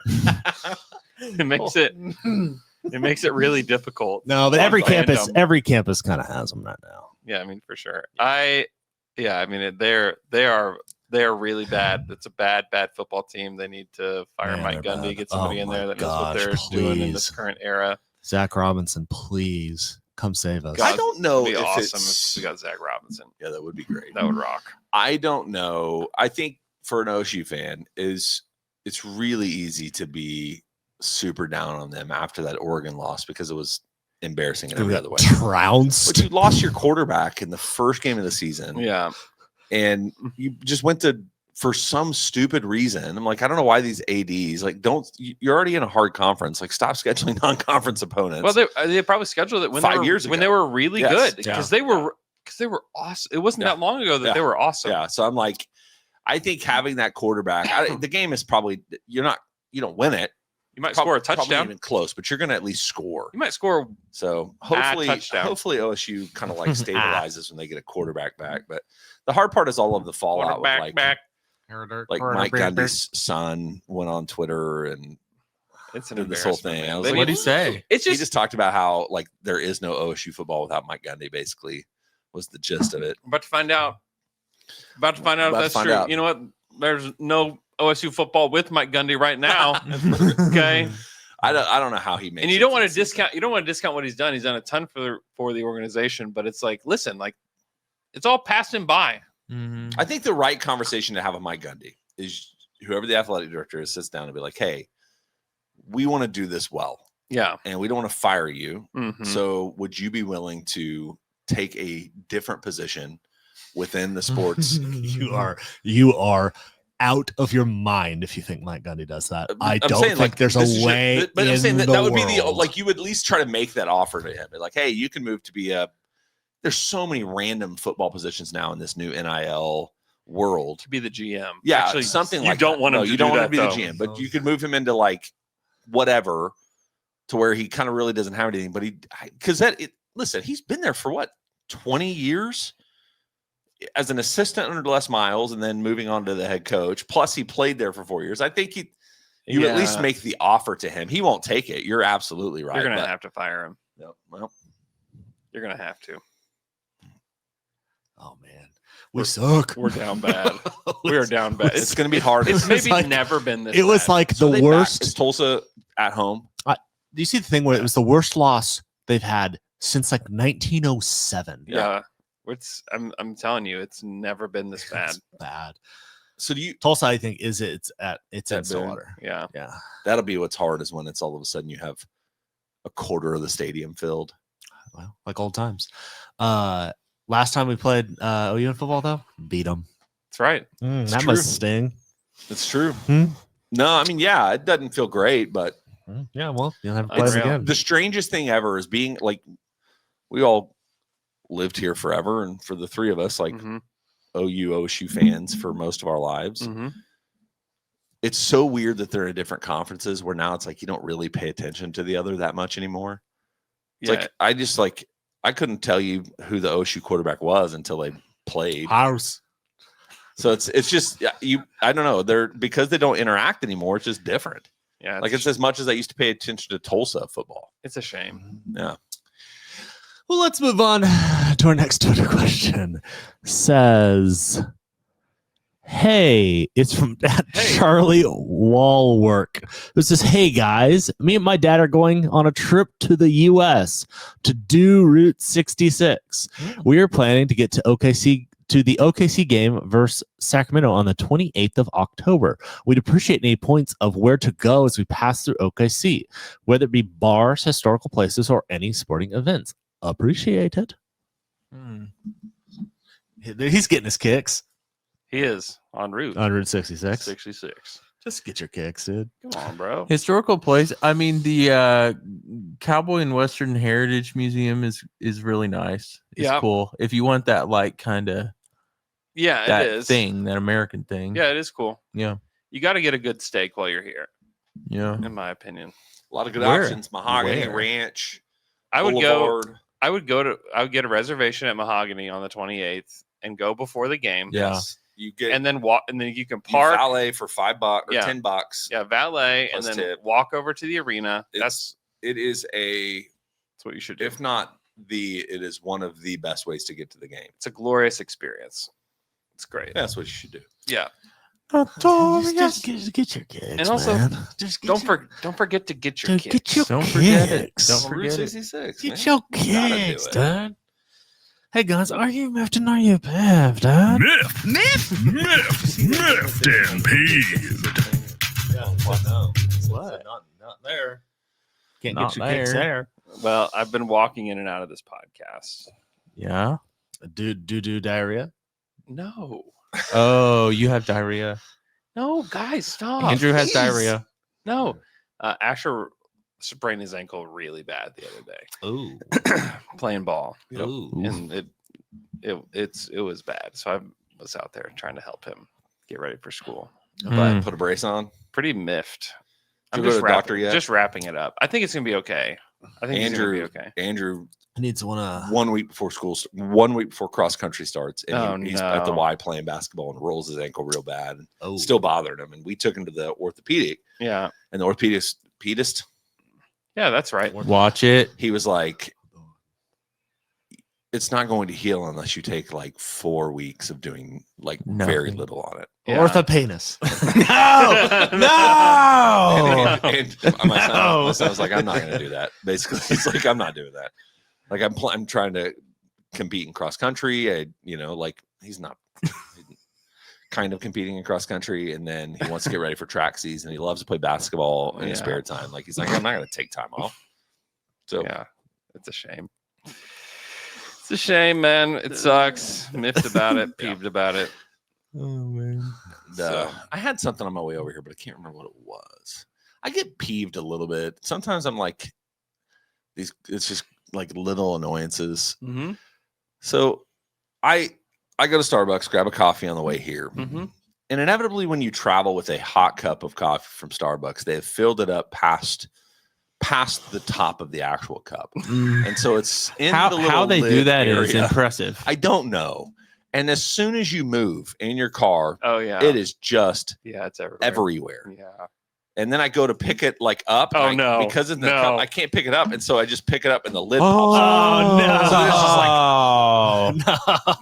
It makes it really difficult. No, but on every fandom. campus kind of has them right now. Yeah, I mean for sure. They are really bad. It's a bad football team. They need to fire Man, Mike they're Gundy, bad. get somebody Oh in there my that knows what gosh, they're doing in this please. current era. Zach Robinson, please come save us. God, I don't know It'd be if awesome it's. if we got Zach Robinson. Yeah, that would be great. That would rock. I don't know. I think for an OSU fan, it's really easy to be super down on them after that Oregon loss because it was embarrassing in every other way. Trounced. But you lost your quarterback in the first game of the season. Yeah. And you just went to for some stupid reason. I'm like, I don't know why these ADs you're already in a hard conference. Like, stop scheduling non-conference opponents. Well, they probably scheduled it when 5 years when ago. they were really Yes. good because they were because they were awesome. It wasn't that long ago that they were awesome. Yeah. So I'm like, I think having that quarterback, the game is probably you don't win it. You might score a touchdown, probably even close, but you're going to at least score. You might score. So hopefully OSU kind of like stabilizes when they get a quarterback back. But the hard part is all of the fallout with like Mike Gundy's son went on Twitter and it's did this whole thing. What did he say? He just talked about how like there is no OSU football without Mike Gundy. Basically, was the gist of it. About to find out. If that's true. You know what? There's no OSU football with Mike Gundy right now. Okay. I don't know how he makes. And you don't want to discount. You don't want to discount what he's done. He's done a ton for the organization. But it's like, listen, like it's all passed him by. Mm-hmm. I think the right conversation to have with Mike Gundy is whoever the athletic director is sits down and be like, hey, we want to do this well. Yeah. And we don't want to fire you. Mm-hmm. So would you be willing to take a different position within the sports? You are out of your mind if you think Mike Gundy does that. I don't think like, there's a way. But I'm saying that would be the world. like you would at least try to make that offer to him. Like, hey, you can move to be there's so many random football positions now in this new NIL world. To be the GM. Yeah, actually, something you like don't that. want him to you don't want that, to be the GM, but you could move him into like whatever to where he kind of really doesn't have anything. But listen, he's been there for what, 20 years as an assistant under Les Miles and then moving on to the head coach. Plus he played there for 4 years. I think you at least make the offer to him. He won't take it. You're absolutely right. You're going to have to fire him. Yep. Well, you're going to have to. Oh man, we suck. We're down bad. We are down bad. It's going to be hard. It's maybe like, never been this. It was bad. like the worst. Is Tulsa at home? Do you see the thing where it was the worst loss they've had since like 1907? Yeah. I'm telling you, it's never been this bad. It's bad. So do you Tulsa? I think it's in Stillwater. Yeah. That'll be what's hard is when it's all of a sudden you have a quarter of the stadium filled. Well, like old times. Last time we played OU in football, though, beat them. That's right. That must sting. It's true. No, I mean, yeah, it doesn't feel great, but yeah, well, you'll have to play them again. The strangest thing ever is being like, we all lived here forever, and for the three of us, like OSU fans for most of our lives, it's so weird that they're in different conferences where now it's like you don't really pay attention to the other that much anymore. It's like I couldn't tell you who the OSU quarterback was until they played. House. So it's just I don't know. They're because they don't interact anymore. It's just different. Yeah, like it's as much as I used to pay attention to Tulsa football. It's a shame. Yeah. Well, let's move on to our next Twitter question. Says, hey, it's from Charlie Wallwork, who says, hey guys, me and my dad are going on a trip to the U.S. to do Route 66. We are planning to get to the OKC game versus Sacramento on the 28th of October. We'd appreciate any points of where to go as we pass through OKC, whether it be bars, historical places, or any sporting events. Appreciate it. He's getting his kicks. He is on Route 66. 66. Just get your kicks, dude. Come on, bro. Historical place. I mean, the Cowboy and Western Heritage Museum is really nice. It's cool. If you want that, like, kind of it is thing, that American thing. Yeah, it is cool. Yeah, you got to get a good steak while you're here. Yeah, in my opinion, a lot of good options. Mahogany Ranch. I would get a reservation at Mahogany on the 28th and go before the game. Yes. You get and then walk, and then you can park. Valet for $5 or $10. Yeah, valet, and then walk over to the arena. That's what you should do. If not it is one of the best ways to get to the game. It's a glorious experience. It's great. That's what you should do. Yeah. Just get your kicks, and also man. Don't forget to get your kicks. Get your don't kicks. Forget it. Don't forget 66, Get your kicks, dude. Hey guys, are you miffed and are you piffed, dude? Miffed and peeved. What? Not there. Can't get your kicks there. Well, I've been walking in and out of this podcast. Yeah. Do diarrhea? No. Oh, you have diarrhea. No, guys, stop. Andrew has diarrhea. No. Asher sprained his ankle really bad the other day. Ooh. Playing ball. Ooh. And it was bad. So I was out there trying to help him get ready for school. But put a brace on. Pretty miffed. I'm just doctor yet. Just wrapping it up. I think it's gonna be okay. I think Andrew he's gonna be okay. Andrew needs 1 week before school, 1 week before cross country starts, and he's at the Y playing basketball and rolls his ankle real bad, and still bothering him. And we took him to the orthopedic. Yeah, and the orthopedist. Yeah, that's right. Watch it. He was like, "It's not going to heal unless you take like 4 weeks of doing like very little on it." Yeah. Orthopenis. no. And my son was like, "I'm not going to do that." Basically, he's like, "I'm not doing that." Like I'm trying to compete in cross country. Like he's not kind of competing in cross country, and then he wants to get ready for track season. He loves to play basketball in his spare time. Like he's like, I'm not going to take time off. So yeah, it's a shame. It's a shame, man. It sucks. Miffed about it, peeved about it. Oh man. I had something on my way over here, but I can't remember what it was. I get peeved a little bit. Sometimes I'm like, it's just like little annoyances. Mm-hmm. So I go to Starbucks, grab a coffee on the way here. Mm-hmm. And inevitably when you travel with a hot cup of coffee from Starbucks, they have filled it up past the top of the actual cup. And so it's in the little how they do that area. Is impressive. I don't know. And as soon as you move in your car, it is just it's everywhere. Yeah. And then I go to pick it like up. Because of the cup, I can't pick it up, and so I just pick it up, and the lid pops up. Oh no! So there's just like,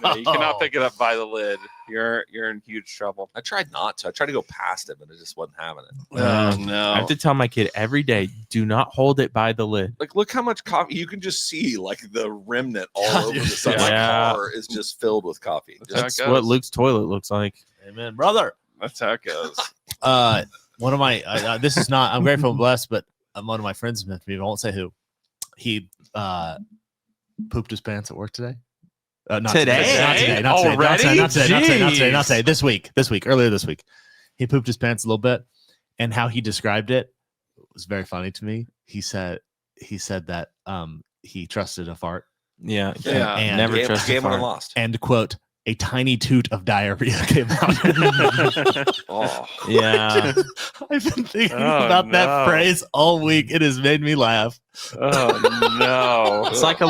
No, you cannot pick it up by the lid. You're in huge trouble. I tried not to. I tried to go past it, but it just wasn't having it. Oh no! I have to tell my kid every day: do not hold it by the lid. Like, look how much coffee you can just see. Like the remnant all over the side. My car is just filled with coffee. That's what Luke's toilet looks like. Amen, brother. That's how it goes. One of my this is not. I'm grateful and blessed, but one of my friends met me. I won't say who. He pooped his pants at work today. Not today. This week. Earlier this week, he pooped his pants a little bit, and how he described it was very funny to me. He said that he trusted a fart. Yeah. And never trusted a fart. Lost. And quote, a tiny toot of diarrhea came out. Yeah. I've been thinking about that phrase all week. It has made me laugh. Oh no. It's like a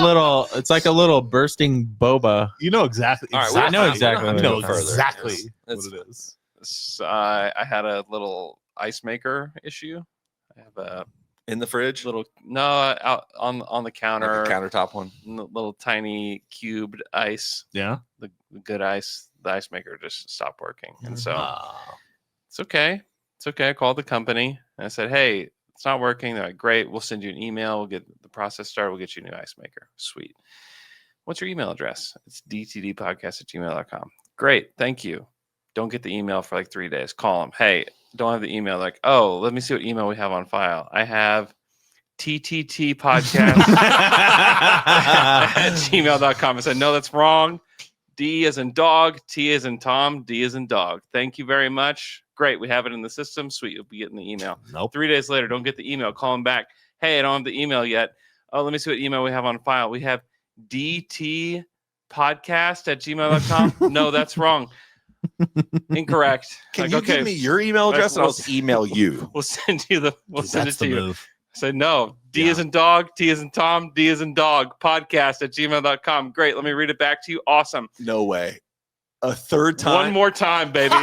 little bursting boba. You know exactly. All right, I know exactly. I what know it is. exactly What it is. So, I had a little ice maker issue. I have a in the fridge, out on the counter, like a countertop one, little tiny cubed ice. Yeah, the good ice. The ice maker just stopped working, and so it's okay. It's okay. I called the company and I said, "Hey, it's not working." They're like, "Great, we'll send you an email. We'll get the process started. We'll get you a new ice maker." Sweet. What's your email address? It's dtdpodcast@gmail.com. Great, thank you. Don't get the email for like 3 days. Call them. Hey, don't have the email. Like, oh, let me see what email we have on file. I have tttpodcast at gmail.com. I said, no, that's wrong. D as in dog, T as in Tom, D as in dog. Thank you very much. Great. We have it in the system. Sweet. You'll be getting the email. Nope. 3 days later, don't get the email. Call them back. Hey, I don't have the email yet. Oh, let me see what email we have on file. We have dtpodcast@gmail.com. No, that's wrong. Incorrect. Can you give me your email address and I'll email you? We'll send you the. We'll send it to you. Move. I said no. D as in dog, T as in Tom, D as in dog. Podcast@gmail.com. Great. Let me read it back to you. Awesome. No way. A third time. One more time, baby.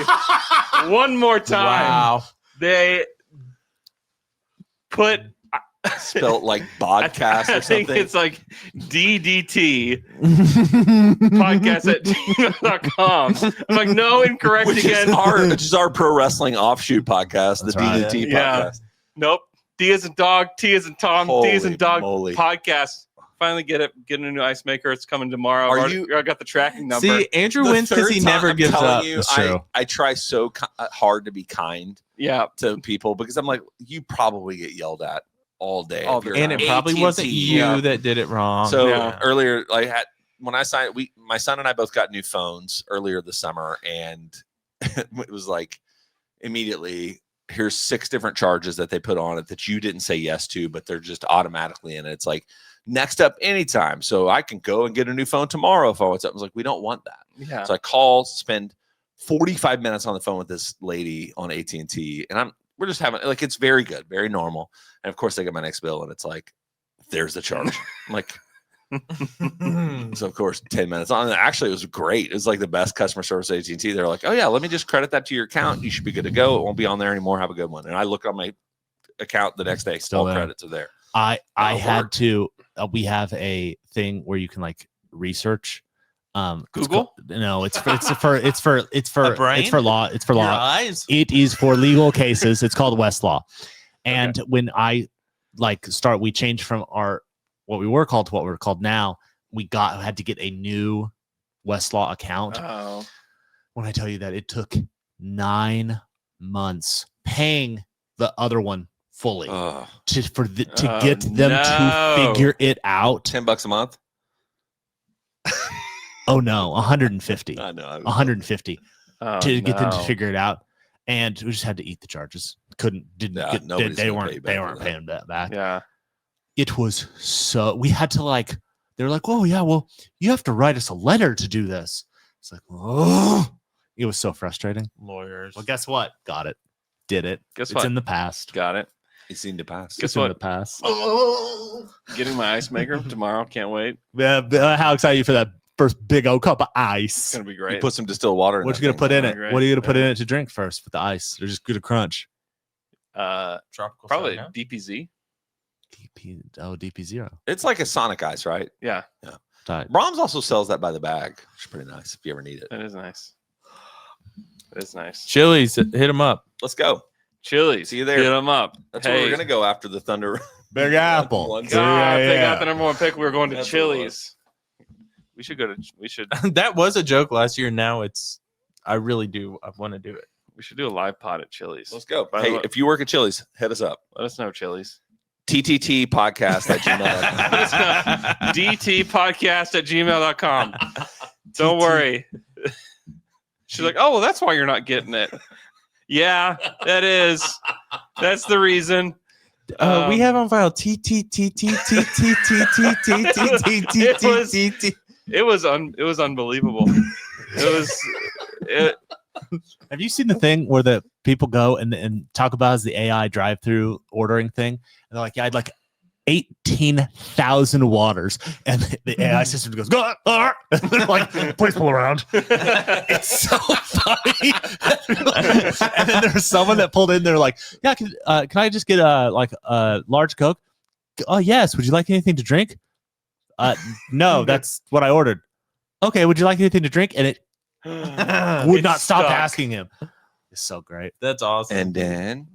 One more time. Wow. They put spelled like podcast or something. I think it's like DDT podcast@gmail.com. I'm like, no, incorrect again. Which is our pro wrestling offshoot podcast, the DDT podcast. Nope. D as in dog, T as in Tom, D as in dog podcast. Finally getting a new ice maker. It's coming tomorrow. I got the tracking number. See, Andrew wins because he never gives up. I try so hard to be kind to people because I'm like, you probably get yelled at all day. And it probably wasn't you that did it wrong. So earlier, when I signed, my son and I both got new phones earlier this summer, and it was like immediately, here's 6 different charges that they put on it that you didn't say yes to, but they're just automatically in it. It's like next up anytime. So I can go and get a new phone tomorrow if I want something. I was like, we don't want that. Yeah. So I call, spend 45 minutes on the phone with this lady on AT&T, and we're just having, like, it's very good, very normal. And of course, I get my next bill, and it's like, there's the charge. I'm like, so of course, 10 minutes on. And actually, it was great. It was like the best customer service at AT&T. They're like, oh yeah, let me just credit that to your account. You should be good to go. It won't be on there anymore. Have a good one. And I look on my account the next day. Still all there. credits are there. I had to. We have a thing where you can like research. Google? No, it's for law. It's for Your law. eyes? It is for legal cases. It's called Westlaw. And when I we changed from what we were called to what we're called now. We had to get a new Westlaw account. Oh. When I tell you that it took 9 months paying the other one fully to get them to figure it out. $10 a month. Oh no, 150. I know. 150 to get them to figure it out, and we just had to eat the charges. They weren't paying that back. Yeah, it was so we had to they're like, oh yeah, well you have to write us a letter to do this. It's like, oh, it was so frustrating. Lawyers. Well, guess what? Got it. Did it. Guess it's what? in the past. Got it. It's in the past. Guess it's what? In the past. Getting my ice maker tomorrow. Can't wait. Yeah, how excited are you for that first big old cup of It's ice? gonna be great. You put some distilled water in What that you gonna thing. put in it? Great. What are you gonna put in it to drink first with the ice? They're just gonna crunch. Tropical Probably soda, DPZ. DP0. It's like a Sonic Ice, right? Yeah, Tight. Brahms also sells that by the bag, which is pretty nice if you ever need it. that is nice. It is nice. Chili's, hit them up. Let's go. Chili's. See you there. Hit them up. That's where we're gonna go after the Thunder. Big Apple. One- God, if they Yeah. got the #1 pick, we were going to That's what it Chili's. We should go to. We should. That was a joke last year. Now I really do. I want to do it. We should do a live pod at Chili's. Let's go. By the Hey, way- if you work at Chili's, hit us up. Let us know, Chili's. TTT podcast at gmail.com. dtpodcast@gmail.com. Don't worry. She's like, oh, well, that's why you're not getting it. Yeah, that is. That's the reason. We have on file T. It was unbelievable. Have you seen the thing where the people go and talk about the AI drive-through ordering thing? And they're like, yeah, I'd like 18,000 waters, and the AI system goes, and they're like, please pull around. It's so funny. And then there's someone that pulled in. They're like, yeah, can I just get a large Coke? Oh yes. Would you like anything to drink? No, that's what I ordered. Okay. Would you like anything to drink? And it would not stop asking him. It's so great. That's awesome. And then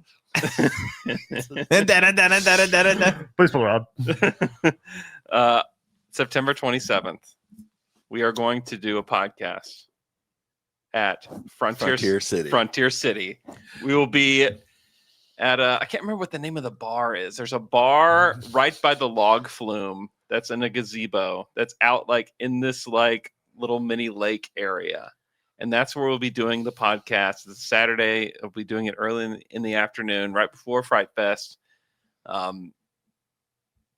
Please pull around. September 27th, we are going to do a podcast at Frontier City. We will be at I can't remember what the name of the bar is. There's a bar right by the log flume that's in a gazebo that's out like in this like little mini lake area. And that's where we'll be doing the podcast. It's Saturday. We'll be doing it early in the afternoon, right before Fright Fest.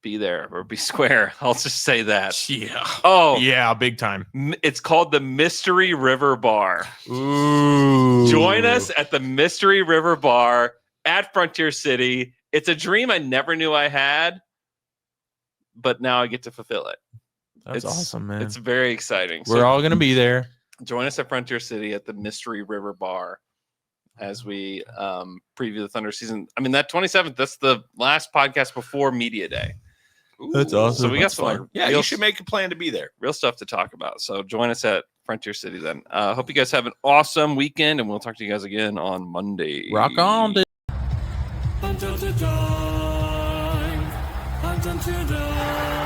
Be there or be square. I'll just say that. Yeah. Oh, yeah, big time. It's called the Mystery River Bar. Ooh. Join us at the Mystery River Bar at Frontier City. It's a dream I never knew I had, but now I get to fulfill it. That's awesome, man. It's very exciting. We're all going to be there. Join us at Frontier City at the Mystery River Bar as we preview the Thunder season. I mean, that 27th, that's the last podcast before Media Day. That's awesome. So we got That's some fun. like, yeah, you should make a plan to be there. real stuff to talk about. So join us at Frontier City then. Hope you guys have an awesome weekend, and we'll talk to you guys again on Monday. Rock on, dude. Hunt until dawn. Hunt until dawn.